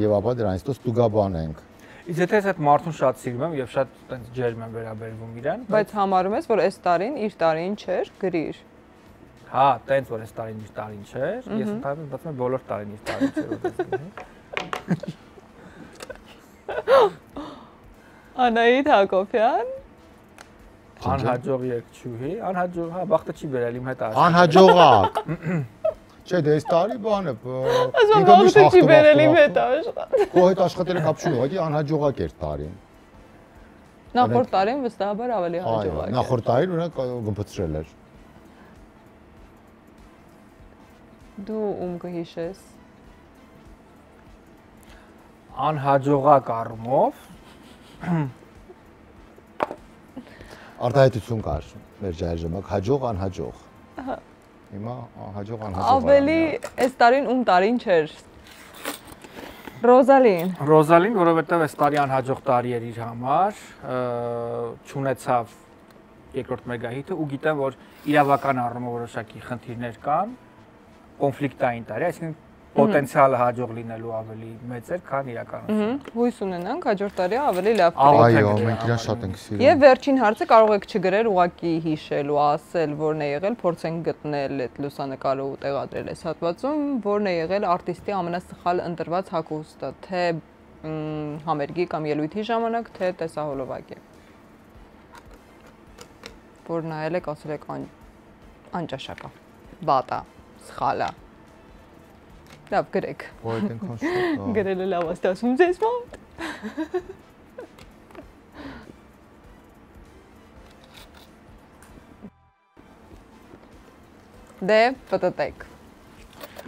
Եվ ապա դրանից դու ստուգաբանենք։ Իսկ եթե ես այդ մարդուն շատ սիրում եմ եւ շատ այտենց ջերմ եմ վերաբերվում իրան, բայց համարում ես, որ այս տարին իր տարին չէր, գրիր։ Հա, տենց որ այս տարին իր տարին չէր, ես ընդհանրապես մտածում եմ բոլոր տարին իր տարին չէր որպես Անահիտ Հակոբյան անհաջող երգչուհի, անհաջող, հա, բախտը չի բերել իմ հետ աշխ։ Անհաջողակ։ Չէ, դե այս տարի բանը ինքը միշտ չի բերել իմ հետ աշխատել։ Քո հետ աշխատելը կապ չունի, ուղղակի անհաջողակ էր տարին։ Նախորդ տարին վստահաբար ավելի հաջողակ էր։ Նախորդ տարին ունենք գմփցրել էր։ Դու ում կհիշես։ Անհաջողակ առումով Արտահայտություն կար մեր ժամանակ հաջող անհաջող։ Հիմա հաջող անհաջող։ Ավելի այս տարին ում տարին չէր։ Ռոզալին, որովհետև այս տարի անհաջող տարի էր իր համար, չունեցավ երկրորդ մեգահիթը ու գիտեմ, որ իրավական առումով որոշակի խնդիրներ կան, կոնֆլիկտային տարի, այսինքն պոտենցիալը հաջող լինելու ավելի մեծ էր, քան իրականությունը։ Հույս ունենանք հաջորդ տարի ավելի լավ կլինի։ Այո, մենք իրան շատ ենք սիրում։ Եվ վերջին հարցը կարող եք չգրել, ուղղակի հիշել ու ասել, որն է եղել, փորձենք գտնել այդ լուսանկարը ու տեղադրել այս հատվածում, որն է եղել արտիստի ամենասխալ ընտրված հագուստը, թե համերգի կամ ելույթի ժամանակ, թե տեսահոլովակի։ Որ նայել եք, ասել եք անճաշակա, վատա, սխալա։ Լավ, գրեք։ Ոյ այնքան շատ։ Գրելը լավ է ստացվում ձեզ մոտ։ Դե, պատտեք։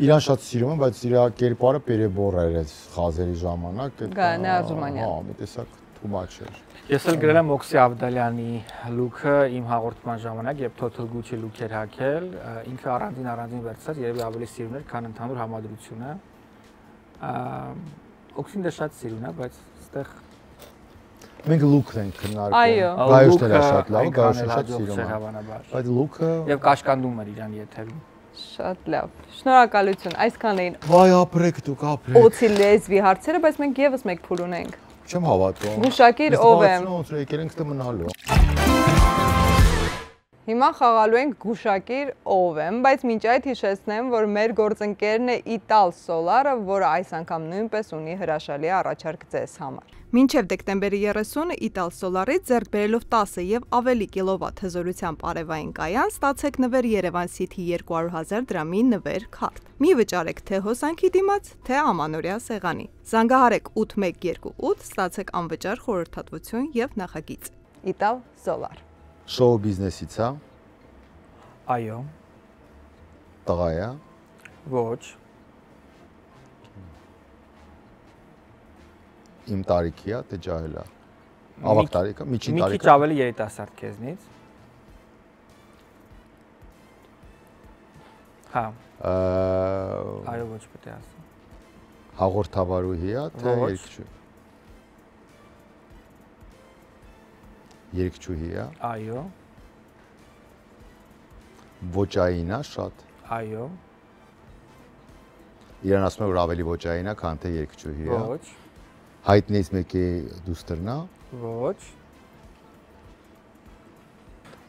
Իրան շատ սիրում եմ, բայց իր կերպարը պերեբոր էր այս խազերի ժամանակ, Գանե Արզումանյան։ Հա, մի տեսակ too much էր։ Ես էլ գրել եմ Օքսի Ավդալյանի լուքը իմ հաղորդման ժամանակ, երբ Total Gucci լուք էր հագել, ինքը առանձին վերցրած, երևի ավելի սիրուն էր, քան ընդհանուր համադրությունը։ Օքսին դե շատ սիրուն է, բայց այստեղ Մենք լուքն ենք քննարկում։ Այո։ Գայոշն էլ շատ լավ, Գայոշը շատ սիրում է։ հավանաբար։ Բայց լուքը Եվ կաշկանդում էր իրան եթերում։ Շատ լավ։ Շնորհակալություն։ Այսքան էին Վայ ապրեք դուք, ապրեք։ օցի լեզվի հարցերը, բայց մենք եւս մեկ փուլ ունենք։ Չեմ հավատում։ Գուշակիր ով է։ Ոնց եկել ենք ստե մնալու։ Հիմա խաղալու ենք գուշակիր ով եմ, բայց մինչ այդ հիշեցնեմ, որ մեր գործընկերն է Ital Solar-ը, որը այս անգամ նույնպես ունի հրաշալի առաջարկ ձեզ համար։ Մինչև դեկտեմբերի 30-ը Ital Solar-ից ձեռք բերելով 10 եւ ավելի կիլովատ հզորությամբ արևային կայան, ստացեք նվեր Երևան City 200,000 դրամի նվեր քարտ։ Մի վճարեք թե հոսանքի դիմաց, թե ամանորյա սեղանի։ Զանգահարեք 8128, ստացեք անվճար խորհրդատվություն եւ նախագիծ։ Ital Solar։ Շոու բիզնեսից է։ Այո։ Տղա է։ Ոչ։ Իմ տարիքի է, թե ջահել է։ Ավակ տարիքը, միջին Մի տարիքը։ քիչ ավելի երիտասարդ քեզնից։ Հա։ Այո, ոչ պետք է ասեմ։ Հաղորդավարուհի է, թե Ոչ։ երգչուհի։ Երգչուհի է։ Այո։ Ոճային է շատ։ Այո։ Իրան ասում են, որ ավելի ոճային է, քան թե երգչուհի է։ Ոչ։ Հայտնից մեկի դուստրն է։ Ոչ։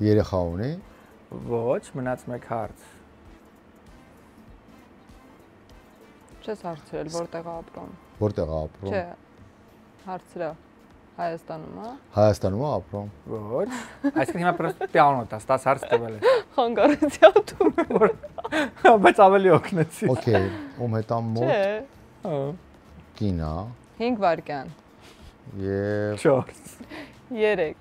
Երեխա ունի։ Ոչ, մնաց մեկ հարց։ Չես հարցրել որտեղ է ապրում։ Որտեղ է ապրում։ Չէ, հարցրա Հայաստանում է։ Հայաստանում է ապրում։ Ոչ։ Այսինքն հիմա պրոստը պիանոտ է, ստաց հարց տվել է։ Խանգարեցյալ Բայց ավելի օգնեցի։ Okay, ում հետ ամ մոտ Չէ, կին է 5 վայրկյան, եւ 4 3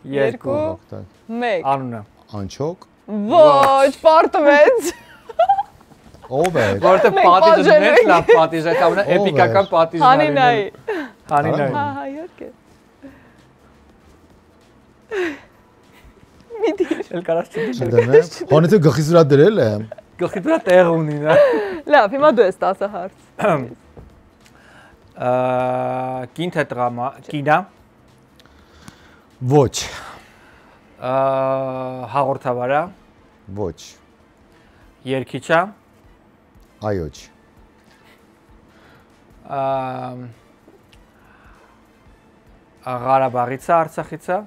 2 1 Անունը։ Անչոք։ Ոչ, պարտվեց։ Ով է։ Որտե պատիժը մեծ լավ պատիժ է, ամենա էպիկական պատիժն է։ Հանինայի։ Հանինայի։ Հա, իհարկե։ Մի դիր։ Էլ կարաս չդիտես։ Չդնեմ։ Հոնիցը գլխիս վրա դրել եմ։ Գլխի դրա տեղ ունի նա։ Լավ, հիմա դու ես 10 հարց։ Կին թե տղամա, կինա։ Ոչ։ Հաղորդավարա, Ոչ։ երգիչա, Այո։ Ղարաբաղից է, Արցախից է,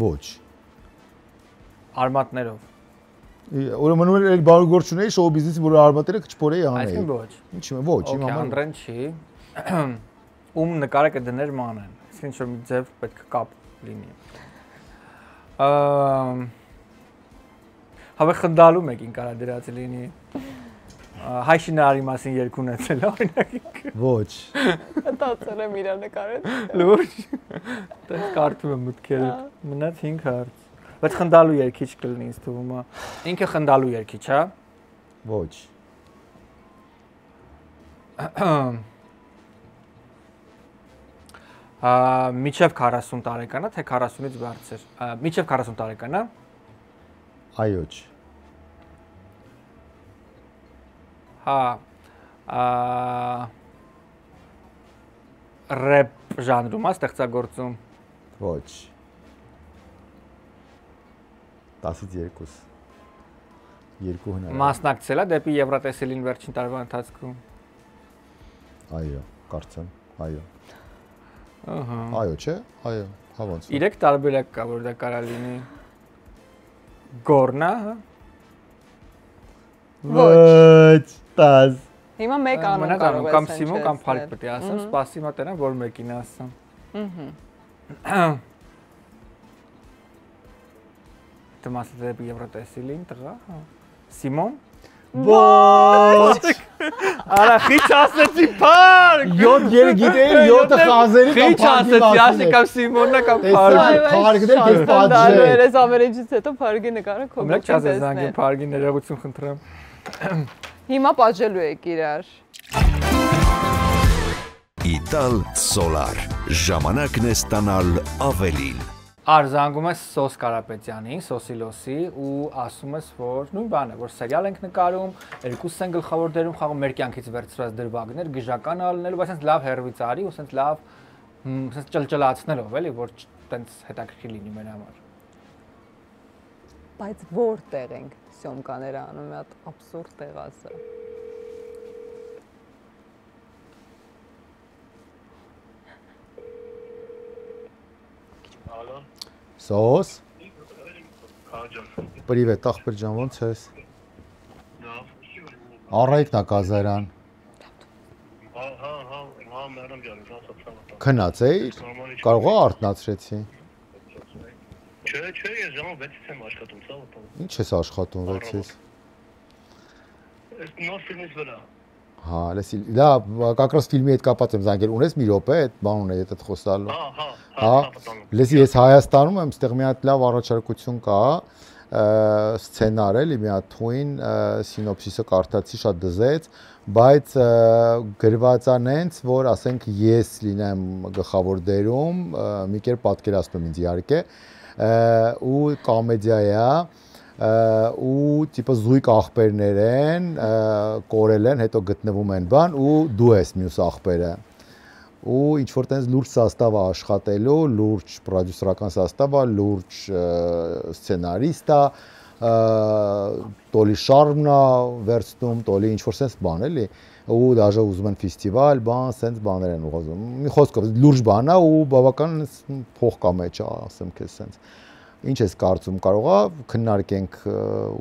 Ոչ։ արմատներով։ Ուրեմն էլ բարեգործություն էի շոու բիզնեսի, որ արմատները քչփորեի անեի։ Այսինքն ոչ։ Ինչի՞ ոչ, իմ համար։ Անդրեն չի։ Ում նկարը կդներ մանեն։ Իսկ ինչ որ մի ձև պետք է կապ լինի։ Հավե խնդալու մեկին կարա դրած լինի։ Հայ շինարարի մասին երգ ունեցել օրինակ։ Ոչ։ Տածել եմ իր նկարը։ Լուրջ։ Դες կարդում եմ մտքերը։ Մնաց 5 հարց։ Բայց խնդալու երգիչ կլինի ինձ թվում է։ Ինքը խնդալու երգիչ, հա։ Ոչ։ Միջև 40 տարեկան է, թե 40-ից բարձր։ Միջև 40 տարեկան է։ Այո։ Հա։ Ռեփ ժանրում է ստեղծագործում։ Ոչ։ 10-ից 2։ Երկու հնարավոր։ Մասնակցել է դեպի Եվրատեսիլին վերջին տարվա ընթացքում։ Այո, կարծեմ, այո։ Ահա։ Այո, չէ։ Այո, հա ոնց։ 3 տարբերակ կա, որ դա կարա լինի։ Գորնա, հա։ Ոչ, 10։ Հիմա մեկ անուն կարող ես կամ Սիմոն կամ Փարիկ պետք է ասեմ, սպասի մա տենա որ մեկին ասեմ։ Դմասը դեպի Եվրատեսիլին տղա, հա։ Սիմոն։ Ոչ։ Արա խիչ ասեցի Փարք։ 7 երեք գիտեի 7-ը խազերի կամ Խիչ ասեցի, ասի կամ Սիմոննա կամ Փարք։ Փարքը դեր քեզ պատժե։ Ես ամերիկից հետո Փարքի նկարը քո Մենք չասես զանգի Փարքի ներողություն խնդրեմ։ Հիմա պատժելու եք իրար։ Ital Solar ժամանակն է ստանալ ավելին։ Արձանգում ես Սոս Կարապետյանին, Սոսիլոսի ու ասում ես, որ նույն բանը, որ սերիալ ենք նկարում, երկուսս են գլխավոր դերում խաղում, մեր կյանքից վերցրած դրվագներ, գժական ալնելու, բայց ասենց լավ հերվից արի ու ասենց լավ ասենց ճլճլացնելով, էլի, որ տենց հետաքրքիր լինի մեր համար։ Բայց որտեղ ենք սյոմկաները անում, մի հատ абսուրդ տեղ ասա։ Սոս։ Привет, ախպեր ջան, ոնց ես։ Առայքն է կազարան։ Հա, մերամ ջան, ասացա։ Քնած էիր։ Կարող է արթնացրեցի։ Չէ, ես ժամը 6-ից եմ աշխատում, սա ուտում։ Ինչ ես աշխատում 6-ից։ Այս նոր ֆիլմից վրա։ Հա, լա, как раз ֆիլմի հետ կապած եմ զանգել։ Ունես մի րոպե, այդ բան ունի, այդ խոսալու։ Հա, լեսի ես Հայաստանում եմ, այստեղ մի հատ լավ առաջարկություն կա, սցենար էլի, մի հատ թույն սինոպսիսը կարդացի, շատ դզեց, բայց գրված է նենց, որ ասենք ես լինեմ գլխավոր դերում, մի կերպ պատկերացնում ինձ իհարկե, ու կոմեդիա է, ու տիպը զույգ ախպերներ են, կորել են, հետո գտնվում են բան, ու դու ես մյուս ախպերը։ Ու ինչ-որ տենց լուրջ սաստավ է աշխատելու, լուրջ պրոդյուսերական սաստավ է, լուրջ սցենարիստ է, տոլի շարմն է վերցնում, տոլի ինչ-որ սենց բան էլի, ու դաժե ուզում են ֆեստիվալ, բան, սենց բաներ են ուղղում։ Մի խոսքով լուրջ բան է ու բավական փող կա մեջ, ասեմ քեզ սենց։ Ինչ ես կարծում, կարող է քննարկենք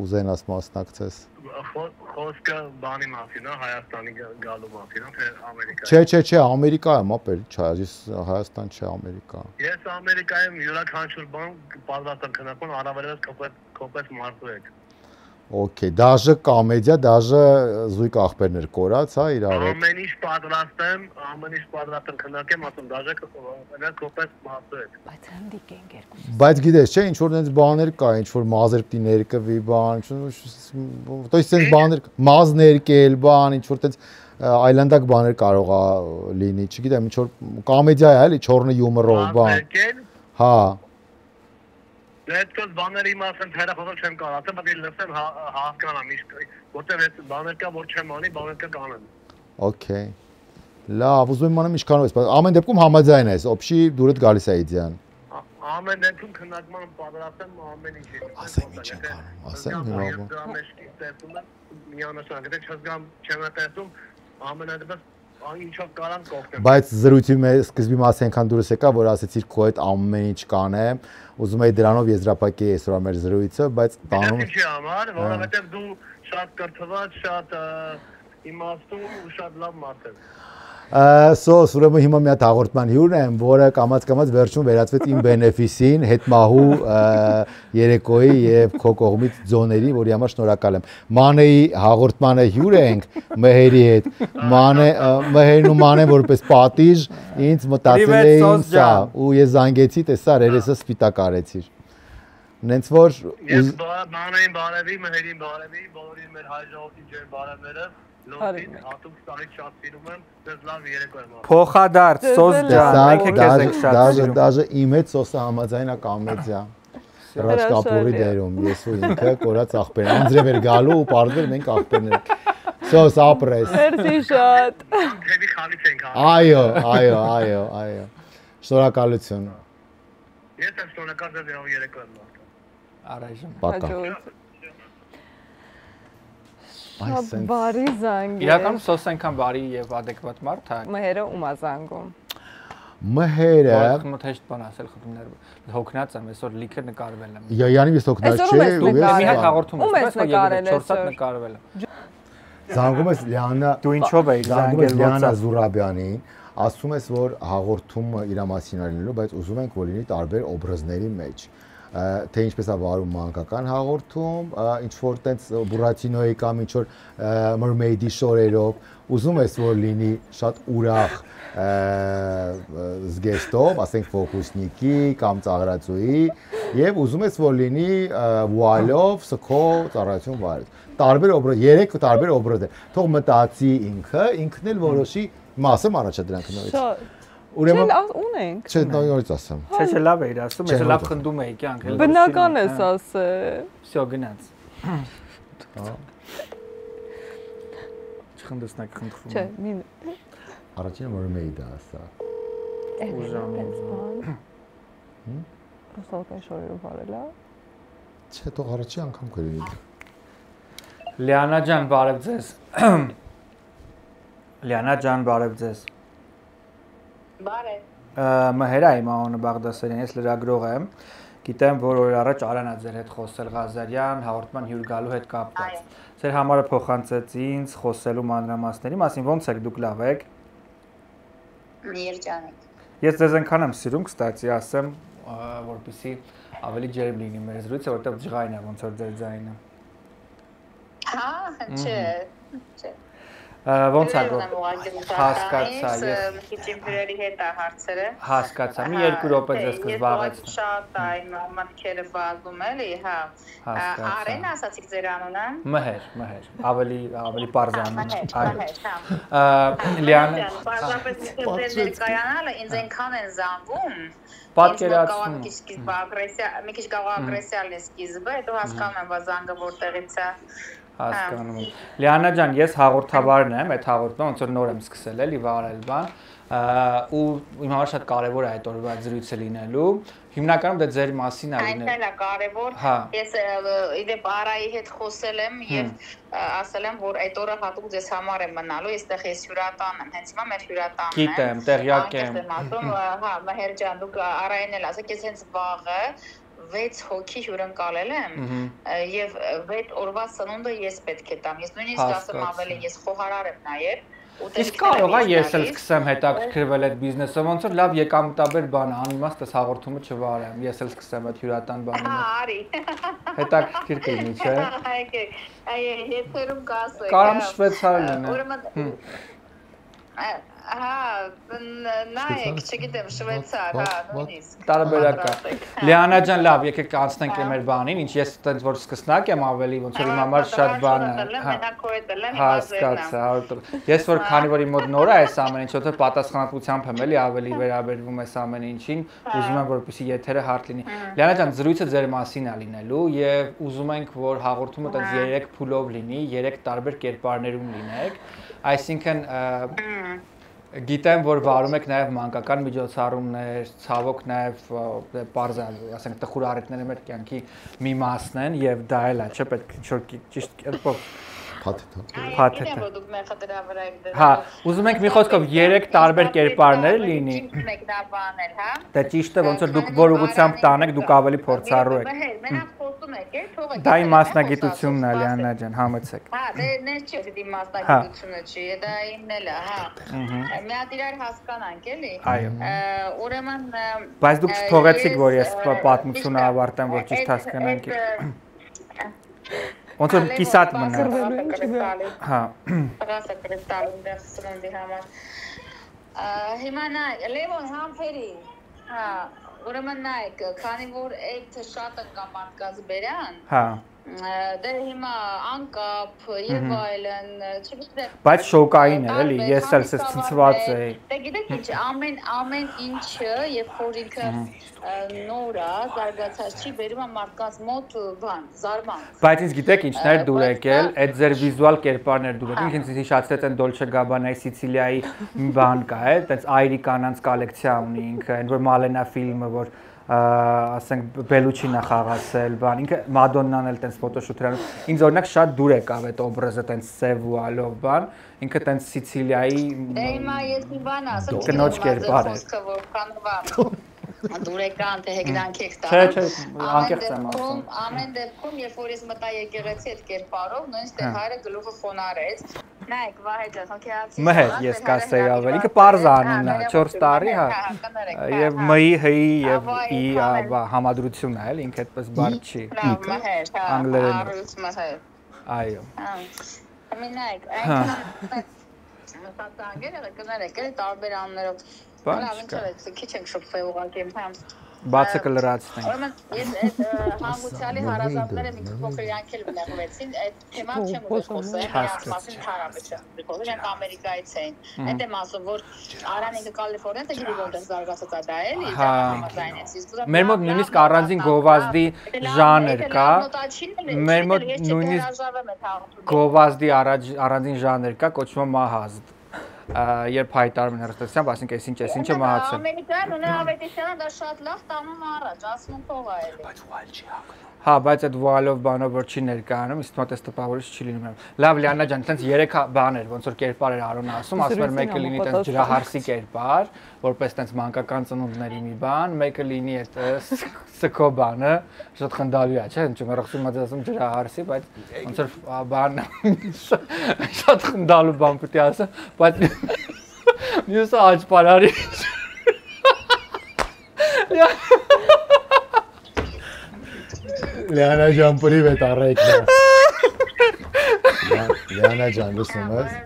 ուզենաս մասնակցես։ Խոսքը բանի մասին է, Հայաստանի գալու մասին է, թե Ամերիկայի։ Չէ, Ամերիկա եմ, ապեր, չէ, ես Հայաստան չէ, Ամերիկա։ Ես Ամերիկայում յուրաքանչյուր բան պատրաստ եմ քննարկում, առավելևս կոպես մարդու հետ։ Okay, դաժե կոմեդիա, դաժե զույգ ախպերներ կորած, հա, իրար հետ։ Ամեն ինչ պատրաստ եմ քննարկեմ, ասում դաժե կոպես մարդու հետ։ Բայց հանդիկ ենք երկուսս։ Բայց գիտես, չէ, ինչ որ այնց բաներ կա, ինչ որ մազեր պիտի ներկվի, բան, то есть այնց բաներ, մազ ներկել, բան, ինչ որ այնց այլանդակ բաներ կարող է լինի, չգիտեմ, ինչ որ կոմեդիա է, էլի, չորնի հյումորով, բան։ Հա։ Let's բաների մասին հերախոսով չեմ կարող, ասեմ, բայց լսեմ հասկանամ, որտեղ այդ բաներ կա, որ չեմ անի, բաներ կա կանեմ։ Okay։ Լավ, ուզում եմ անեմ ինչքանով ես, բայց ամեն դեպքում համաձայն ես, օբշի դուրդ գալիս է իդեան։ Ամեն դեպքում քննարկման պատրաստ եմ ամեն ինչի։ Ասեմ ինչ եմ անում, ասեմ հիմա։ Միանշանակ, եթե չզգամ չեմ տեսում, ամենադեպս ինչով կարան կողքեմ։ Բայց զրույցի սկզբի մասը այնքան դուրս եկա, որ ասեցիր քո հետ ամեն ինչ կանեմ, ուզում եի դրանով եզրափակեի այսօր մեր զրույցը, բայց տանում Ինչի համար, որովհետև դու շատ կրթված, շատ իմաստուն ու շատ լավ մարդ ես։ Սոս, ուրեմն հիմա մի հատ հաղորդման հյուր եմ, որը կամաց վերջում վերածվեց իմ բենեֆիսին, հետմահու երեկոյի եւ քո կողմից ձոների, որի համար շնորհակալ եմ։ Մանեի հաղորդմանը հյուր ենք Մհերի հետ։ Մհերն ու Մանեն որպես պատիժ ինձ մտածել էին սա, ու ես զանգեցի, տեսար, երեսը սպիտակ արեցիր։ Նենց որ ես Մանեին բարևի, Մհերին բարևի, բոլորին մեր հայ ժողովրդի ջեր բարևները Լոդին, հատուկ տարիք շատ սիրում եմ, դες լավ երեկո եմ։ Փոխադարձ Սոս ջան, մենք քեզ ենք շատ սիրում։ Դաժե իմ հետ Սոսը համաձայնա կոմեդիա։ Ռաշկապուրի դերում, ես ու ինքը կորած աղբեր։ Անձրև էր գալու ու պարզել մենք աղբերներ ենք։ Սոս ապրես։ Մերսի շատ։ Քեզի խալից ենք հա։ Այո։ Շնորհակալություն։ Ես եմ շնորհակալ ձեզ երեկո եմ։ Առայժմ։ Պակա։ Բարի զանգ է։ Իրականում Սոս այնքան բարի եւ adekvat մարդ է։ Մհերը ում է զանգում։ Մհերը Մոտ հեշտ բան ասել խնդիրներ հոգնած եմ այսօր լիքը նկարվել եմ։ Յանի ես հոգնած չէ։ Մի հատ հաղորդում եմ, ես նկարել 4 հատ նկարվել եմ։ Զանգում ես Լիանա։ Դու ինչով էիր զանգել Լիանա Զուրաբյանին, ասում ես որ հաղորդումը իր մասին լինելու, բայց ուզում ենք որ լինի տարբեր օբրազների մեջ։ Թե ինչպես է վարում մանկական հաղորդում, ինչ որ տենց Բուրատինոյի կամ ինչ որ Mermaid-ի շորերով, ուզում ես որ լինի շատ ուրախ զգեստով, ասենք ֆոկուսնիկի կամ ծաղրացուի, եւ ուզում ես որ լինի վուալով, սքո ծառայություն վարել։ Տարբեր օբրազ, 3 տարբեր օբրազ է։ Թող մտածի ինքն էլ որոշի մասը առաջադրանքը նորից։ Ուրեմն ունենք։ Չէ, նորից ասեմ։ Չէ, լավ էիր ասում, ես լավ խնդում էի կյանք։ Բնական ես ասել։ Всё, գնաց։ Չխնդուսնակ խնդրում։ Չէ, մին։ Առաջինը Mermaid-ը ասա։ Ուժամ։ Ռուսալկայի շորերով վարելա։ Չէ, թող առաջի անգամ գրի։ Լիանա ջան, բարև ձեզ։ Լիանա ջան, բարև ձեզ։ Բարև։ Մհերա իմ անունը Բաղդասարյան, ես լրագրող եմ։ Գիտեմ, որ օր առաջ Արանա ձեր հետ խոսել Ղազարյան հաղորդման հյուր գալու հետ կապված։ Ձեր համարը փոխանցեց ինձ խոսելու մանրամասների մասին, ոնց եք դուք լավ եք։ Երջանիկ։ Ես ձեզ այնքան եմ սիրում, կստացի ասեմ, որպեսզի ավելի ջերմ լինի մեր զրույցը, որտեղ ջղայն է ոնց որ ձեր ձայնը։ Հա, չէ։ Ոնց է հասկացա ես քիչիմբրերի հետ է հարցերը հասկացա մի 2 րոպե ձեզ կզբաղեցնեմ շատ այն մտքերը բազում էլի հա Արեն ասացիք ձեր անունը Մհեր ավելի պարզանում Լիանա պարզապես ներկայանալը ինձ այնքան են զանգում պատկերացնում մի քիչ կարող ագրեսիալ է սկիզբը հետո հասկանում եմ որ զանգը որտեղից է հասկանում եմ Լիանա ջան ես հաղորդավարն եմ այդ հաղորդումը ոնց որ նոր եմ սկսել էլի վարել բան ու իմ համար շատ կարևոր է այդ օրվա զրույցը լինելու հիմնականում դա ձեր մասին է լինելու այնքան է կարևոր ես իդեպ Արայի հետ խոսել եմ եւ ասել եմ որ այդ օրը հատուկ ձեզ համար եմ մնալու այստեղ ես հյուրատան եմ հենց հիմա մեր հյուրատանն է գիտեմ տեղյակ եմ հա Մհեր ջան դուք Արային էլ ասեք ես հենց վաղը 6 հոգի հյուրընկալել եմ եւ 6 օրվա սնունդը ես պետք է տամ ես նույնիսկ ասեմ ավելի ես խոհարար եմ նաեւ Իսկ կարող է ես էլ սկսեմ հետաքրքրվել այդ բիզնեսով, ոնց որ լավ եկամտաբեր բան է, անիմաստ էս հաղորդումը չվարեմ, ես էլ սկսեմ այդ հյուրատան բանը։ Արի։ Հետաքրքիր կլինի, չէ։ Այո, եթերում կասեք։ Կարամ շվեյցար լինի։ Ուրեմն նայեք, չգիտեմ, շվեցար, նույնիսկ։ Տարբերական։ Լիանա ջան, լավ, եկեք անցնենք մեր բանին, ինչ ես այտենց որ սկսնակ եմ ավելի, ոնց որ իմ համար շատ բան է։ Հասկացա, 100%։ Ես որ քանի որ իմ մոտ նոր է այս ամեն ինչ, որտեղ պատասխանատվությամբ եմ էլի ավելի վերաբերվում այս ամեն ինչին, ուզում եմ որպեսզի եթերը հարթ լինի։ Լիանա ջան, զրույցը ձեր մասին է լինելու եւ ուզում ենք որ հաղորդումը այտենց 3 փուլով լինի, 3 տարբեր կերպարներում լինեք, այսինքն Գիտեմ, որ վարում եք նաև մանկական միջոցառումներ, ցավոք նաև պարզ է, ասենք տխուր առիթները մեր կյանքի մի մասն են եւ դա էլ է, չէ՞, պետք է ինչ-որ ճիշտ կերպով Փաթեթ։ Հա, ուզում ենք մի խոսքով 3 տարբեր կերպարներ լինի։ Մեկնաբանել, հա։ Դա ճիշտ է, ոնց որ դուք որ ուղղությամբ տանեք, դուք ավելի փորձառու եք։ Մենակ խոսում եք, թողեք։ Դա իմ մասնագիտությունն է, Լիանա ջան, համեցեք։ Հա, դե նես չի, դի մասնագիտությունը չի, դա ինն էլ է, հա։ Մի հատ իրար հասկանանք, էլի։ Այո։ Ուրեմն Բայց դուք չթողեցիք, որ ես պատմությունը ավարտեմ, որ ճիշտ հասկանանք։ Ոնց որ կիսատ մնաց։ Հա։ Ռասը կրստալում դեռ սրնդի համար։ Հիմա նայ, Լևոն համբերի։ Հա, ուրեմն նայեք, քանի որ այդ շատ են կամ մարդկաց բերան։ Հա։ Դե հիմա անկապ եւ այլն, չգիտեմ։ Բայց շոկային էր, էլի, ես էլ ցնցված էի։ Դե գիտեք ինչ, ամեն ինչը, երբ որ ինքը նոր է, զարգացած չի, բերում է մարդկանց մոտ բան, զարմանք։ Բայց ինձ գիտեք ինչն էր դուր եկել, այդ ձեր վիզուալ կերպարներ դուր եկել, ինձ հիշացրեց այն Dolce Gabbana-ի Սիցիլիայի մի բան կա, այտենց այրի կանանց կոլեկցիա ունի ինքը, այն որ Մալենա ֆիլմը, որ ասենք Բելուչինա խաղացել, բան, ինքը Մադոննան էլ տենց ֆոտոշութեր անում։ Ինձ օրինակ շատ դուր եկավ այդ օբրազը տենց սև ու ալով բան, ինքը տենց Սիցիլիայի Դե հիմա ես մի բան ասեմ, կնոջ կերպար է։ Դուրեկան թե հեգնանք եք տա։ Չէ, անկեղծ եմ ասում։ Ամեն դեպքում, երբ որ ես մտա եկեղեցի այդ կերպարով, նույնիսկ թե հայրը գլուխը խոնարեց։ Նայեք, Վահե ջան, հոգեացի։ Մհեր, ես կասեի ավելի, ինքը պարզ անունն է, 4 տարի, հա։ Եվ ՄԻ, ՀԻ եւ ի համադրությունն է, էլի, ինքը այդպես բարդ չի։ Մհեր, հա։ Անգլերենով։ Մհեր։ Այո։ Մինայք, այնքան մտածանգերը կներեք, էլի տարբեր անուններով։ Բան չկա։ Քիչ ենք շփվել ուղղակի, համ։ Բացը կլրացնենք։ Ուրեմն ես այդ հանգուցյալի հարազատները մի փոքր յանքել բնեղվեցին, այդ թեման չեմ ուզում խոսել, մասին հարաբերության։ Դրանք Ամերիկայից էին։ Այդ եմ ասում, որ Արանիկը Կալիֆոռնիա գիտի որտեղ զարգացած է դա էլի, դա համաձայնեցի։ Մեր մոտ նույնիսկ առանձին գովազդի ժանր կա։ Մեր մոտ նույնիսկ գովազդի առանձին ժանր կա, կոչվում է մահազդ։ Երբ հայտարարում են հեռուստացությամբ, ասենք այս ինչը մահացել։ Ամերիկայում նորավետիցիանը դա շատ լավ տանում առաջ, ասում են փող է էլի։ Բայց վալ չի հագնում։ Հա, բայց այդ վալով բանով որ չի ներկայանում, իսկ մոտ էս տպավորիչ չի լինում։ Լավ, Լիանա ջան, տենց 3 բաներ, ոնց որ կերպար էր Արոնը ասում, ասում էր մեկը լինի տենց ջրահարսի կերպար, որպես տենց մանկական ծնունդների մի բան, մեկը լինի այդ սքո բանը, շատ խնդալու է, չէ՞, ճմերախսում մած ասում ջրահարսի, բայց ոնց որ բան շատ խնդալու բան պետք է ասեմ, բայց մյուսը աճպարարի։ Լիանա ջան, պրիվետ առայքն է։ Լիանա ջան, լսում ես։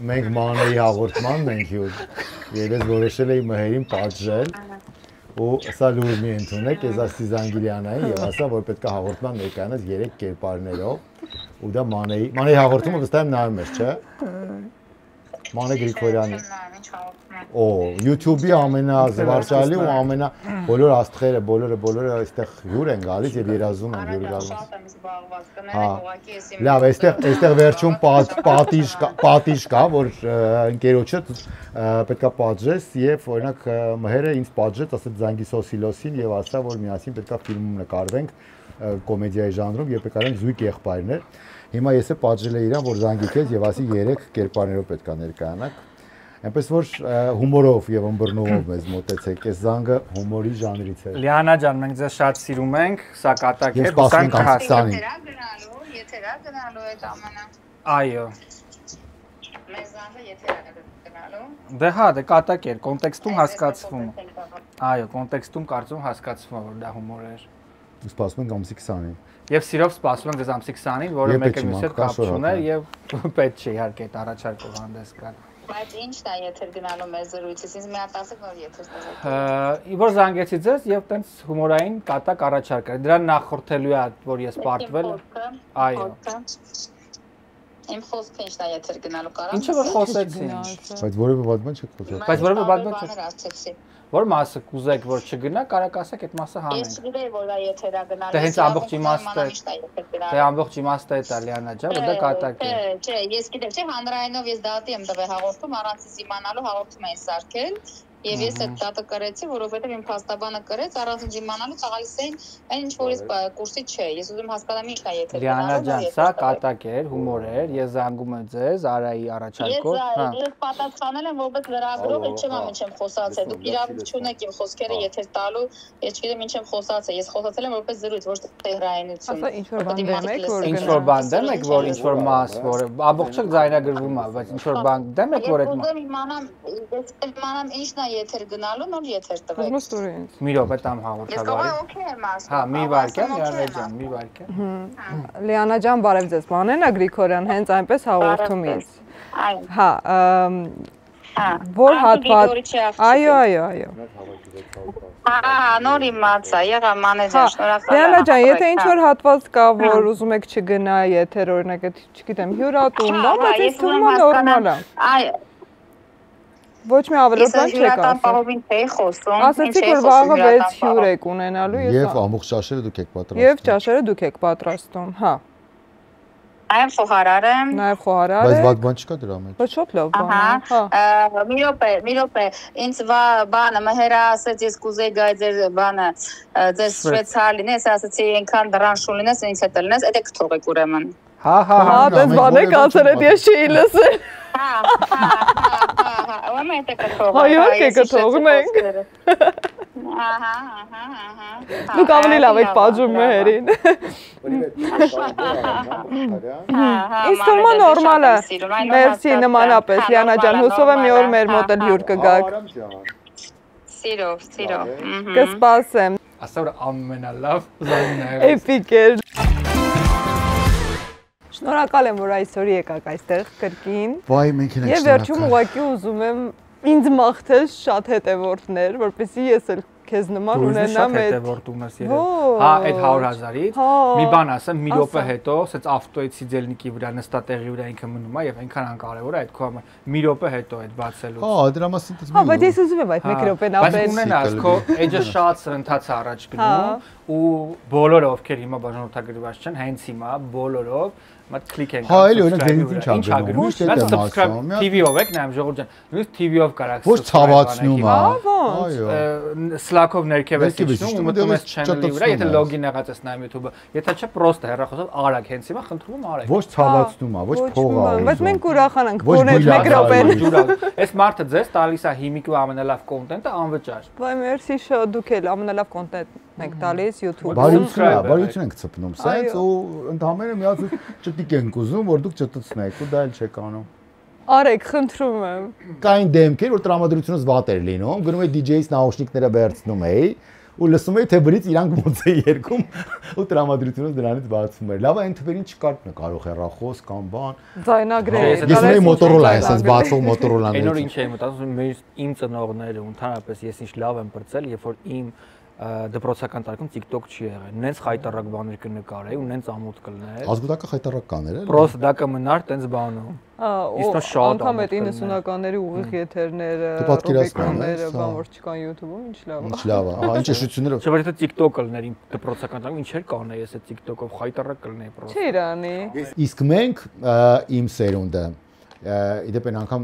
Մենք մանեի հաղորդմանն ենք հյուր։ Եվ ես որոշել էի մհերին պատժել ու սա լուր մի ընդունեք, ես ասի Զանգիլյանային եւ ասա, որ պետք է հաղորդման ներկայանաս 3 կերպարներով ու դա մանեի հաղորդումը վստահ եմ նայում ես, չէ՞։ Մանե Գրիգորյանի։ Օ, YouTube-ի ամենազվարճալի ու բոլոր աստղերը, բոլորը այստեղ հյուր են գալիս եւ երազում են հյուր գալիս։ Հա։ Լավ, այստեղ վերջում պատիժ կա, որ ընկերոջը պետքա պատժես եւ օրինակ մհերը ինձ պատժեց, ասեց Զանգիսոսիլոսին եւ ասա, որ միասին պետքա ֆիլմ նկարվենք կոմեդիայի ժանրում եւ պետք է զույգ եղբայրներ։ Հիմա ես է պատժել եմ իրան, որ զանգիքես եւ ասի 3 կերպարներով պետքա ներկայանաք։ Այնպես որ հումորով եւ ըմբռնումով մեզ մոտեցեք, այս զանգը հումորի ժանրից է։ Լիանա ջան, մենք ձեզ շատ սիրում ենք, սա կատակ է, բուսանք հասցանք։ Եթերա գնալու այդ ամենը։ Այո։ Մեզ զանգը եթերա գնալու։ Դե հա, դե կատակ էր, կոնտեքստում հասկացվում։ Այո, կոնտեքստում կարծում հասկացվում է, որ դա հումոր էր։ Սպասում ենք ամսի 20-ին։ Եվ սիրով սպասում ենք ձեզ ամսի 20-ին, որը մեկը մյուսի հետ կապ չուներ եւ պետք չէ իհարկե այդ առաջարկով հանդես գալ։ Բայց ի՞նչն է եթեր գնալու մեր զրույցից, ինձ մի հատ ասեք, որ եթեր ստացեք։ Որ զանգեցի ձեզ եւ տենց հումորային կատակ առաջարկ էր։ Դրան նախորդելու է, որ ես պարտվել։ Այո։ Իմ խոսքը ի՞նչն է եթեր գնալու կարա։ Ինչը որ խոսեցին։ Բայց որևէ բան չեք խոսել։ Բայց որևէ բան չեք։ Որ մասը կուզեք որ չգնա, կարակ ասեք այդ մասը հանենք։ Ես գիտեի որ դա եթերա գնալու։ Դե հենց ամբողջ իմաստը։ Դե ամբողջ իմաստը է Լիանա ջան, որ դա կատակ է։ Չէ, ես գիտեմ, չէ, հանրայինով ես դատի եմ տվել հաղորդում, առանց իմանալու հաղորդում էին սարքել։ Եվ ես այդ դատը կրեցի, որովհետև իմ փաստաբանը կրեց, առանց իմանալու ցաղալիս էին, այն ինչ որ ես կուրսի չէ։ Ես ուզում հասկանամ ինչ է եթե։ Լիանա ջան, սա կատակ էր, հումոր էր, ես զանգում եմ ձեզ Արայի առաջարկով, հա։ Ես պատասխանել եմ որպես լրագրող, չեմ խոսացել։ Դուք իրավունք չունեք իմ խոսքերը եթեր տալու, ես չգիտեմ ինչ եմ խոսացել։ Ես խոսացել եմ որպես զրույց, ոչ թե տեղայնություն։ Ասա ինչ որ բան դեմ եք, որ ինչ որ բան դեմ եք, որ ինչ որ մաս, որ ամբողջը ձայնագրվում է, բայց ինչ որ բան դեմ եք, որ այդ ես իմանամ ինչն է եթեր գնալու, նոր եթեր տվեք։ Ուզում ստորի ինձ։ մի րոպե տամ հաղորդավարի։ Ես օքեյ եմ ասում։ Հա, մի վայրկյան, Լիանա ջան, մի վայրկյան։ Լիանա ջան, բարև ձեզ։ Մանենա Գրիգորյան, հենց այնպես հաղորդումից։ Հա, որ հատված։ Այո։ Հա, նոր իմացա, եղա մանեջան, շնորհակալ եմ։ Լիանա ջան, եթե ինչ որ հատված կա, որ ուզում եք չգնա եթեր, օրինակ, չգիտեմ, հյուրատուն, դա բայց ինձ թվում է նորմալ է։ Այո։ Ոչ մի ավելորդ բան չեք ասել։ Պահովին թե խոսում։ Ասացիք որ վաղը 6 հյուր եք ունենալու եւ ամբողջ ճաշերը դուք եք պատրաստում։ Եվ ճաշերը դուք եք պատրաստում, հա։ Այեմ խոհարար եմ։ Նաեւ խոհարար Բայց է։ վատ բան չկա դրա մեջ։ Ոչ շատ լավ բան է, հա։ Մի րոպե, ինձ բանը մհերա ասեց ես կուզեի գայ ձեր բանը ձեր շվեցար լինես, ասացի այնքան դրանշուն լինես, ինձ հետ լինես, այդ եք թողեք ուրեմն։ Հա, դες բան եք ասել, այդ ես չի լսել։ Ո՞ւմ եք կթողը։ Այո, կթողնենք։ Ահա։ Դուք ավելի լավ եք պատժում մհերին։ Ինձ թվում է նորմալ է։ Մերսի նմանապես, Լիանա ջան, հուսով եմ մի օր մեր մոտ էլ հյուր կգաք։ Սիրով։ Կսպասեմ։ ասա որ ամենալավ զանգն է։ Էպիկ էր։ Շնորհակալ եմ, որ այսօր եկաք այստեղ կրկին։ Վայ, մենք ենք Եվ վերջում ուղղակի ուզում եմ ինձ մաղթել շատ հետևորդներ, որպեսզի ես էլ քեզ նման ունենամ այդ հետևորդ ունես երբ։ Հա, այդ 100,000-ից մի բան ասեմ, մի րոպե հետո, ասած ավտոյի սիձելնիկի վրա նստա տեղի վրա ինքը մնում է եւ այնքան անկարևոր է այդ քո համար։ Մի րոպե հետո այդ բացելուց։ Հա, դրա մասին դες։ Հա, բայց ես ուզում եմ այդ 1 րոպեն Բայց ապրել։ ունենաս քո էջը շատ սրընթաց է առաջ գնում ու բոլորը ովքեր հիմա բաժանորդագրված չեն, հենց հիմա բոլորով մատ կլիկ են։ Հա, էլի օրինակ դերից ինչ անգնում։ Ոչ թե subscribe TV-ով եք նայում ժողովուրդ ջան։ Նույնիսկ TV-ով կարաք։ Ոչ ցավացնում է։ Այո։ Slack-ով ներքև ես իջնում ու մտնում ես channel-ի վրա, եթե login եղած ես նայում YouTube-ը, եթե չէ պրոստը հեռախոսով արագ հենց հիմա խնդրում եմ արագ։ Ոչ ցավացնում է, ոչ փողա։ Բայց մենք ուրախանանք, որ այդ 1 րոպեն։ Այս մարդը ձեզ տալիս է հիմիկու ամենալավ կոնտենտը անվճար։ Վայ, մերսի շատ դուք էլ ամենալավ կոնտենտ եք տալիս YouTube-ում։ Բարություն ենք ծպնում, սենց ու ընդհանրապես մի հատ ճտիկ ենք ուզում, որ դուք ճտցնեք ու դա էլ չեք անում։ Արեք, խնդրում եմ։ Կային դեմքեր, որ տրամադրությունից վատ էր լինում, գնում էի DJ-ից նաուշնիկները վերցնում էի ու լսում էի թե բրից իրանք ոնց է երգում ու տրամադրությունից դրանից բացվում էր։ Լավ է, այն թվերին չկար կարող հեռախոս կամ բան։ Ձայնագրեր։ Ես ունեի Motorola, այսպես բացող Motorola-ներ։ Այն օր ինչ էի մտածում, իմ ծնողները ընդհանրապես ես ինչ լավ եմ բրծել, երբ որ իմ դպրոցական տարիքում TikTok չի եղել։ Նենց խայտարակ բաներ կնկարեի ու նենց ամոթ կլներ։ Ազգուտակը խայտարակ կաներ էլի։ Պրոս դա կմնար տենց բանում։ Իսկ շատ անգամ այդ 90-ականների ուղիղ եթերները, ռոբիկաները, բան որ չկան YouTube-ում, ինչ լավ է։ Ինչ լավ է, ահա ինչ շշություններով։ Չէ, որ եթե TikTok-ը լներ իմ դպրոցական տարիքում ինչեր կանեի ես այդ TikTok-ով խայտարակ կլնեի պրոս։ Չէ իրանի։ Իսկ մենք իմ սերունդը իդեպ այն անգամ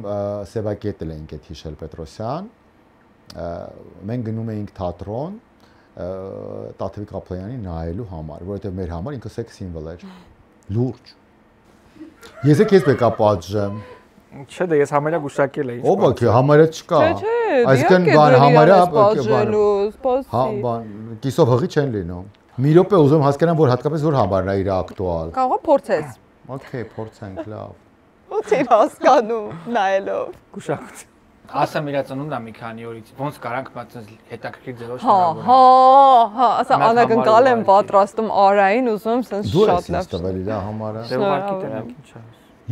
Սևակետել էինք այդ Հիշել Պետրոսյան։ Մենք գնում էինք թատրոն Տաթևիկ Ափլայանի նայելու համար, որովհետև մեր համար ինքը սեքս սիմվոլ էր։ Լուրջ։ Ես եք ես բեկա պատժեմ։ Չէ, դե ես համարյա գուշակել էի։ Օբաքի համարյա չկա։ Չէ, այսինքն բան համարյա պատժելու, սպասի։ Հա, բան կիսով հղի չեն լինում։ Մի րոպե ուզում հասկանամ, որ հատկապես որ համարն է իր ակտուալ։ Կարող է փորձես։ Okay, փորձենք լավ։ Ո՞նց է հասկանում նայելով։ Գուշակություն։ Ասեմ իրա ծնունդա մի քանի օրից ոնց կարանք մտածել հետաքրքիր ձևով հա, ասա անակնկալ եմ պատրաստում Արային, ուզում եմ սենց շատ լավ։ Դու ես իրա համարը։ Դե ուղարկի տնենք ինչ է։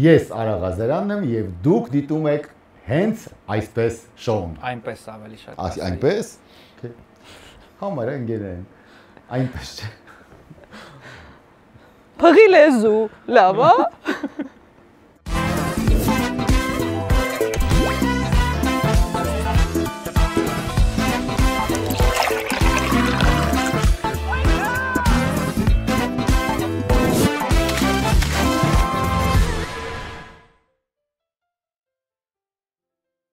Ես Արա Ղազարյանն եմ եւ դուք դիտում եք հենց այսպես շոուն։ Այնպես ավելի շատ։ Այնպես։ Համարը ընկերեն։ Այնպես չէ։ Փղի լեզու, լավ է։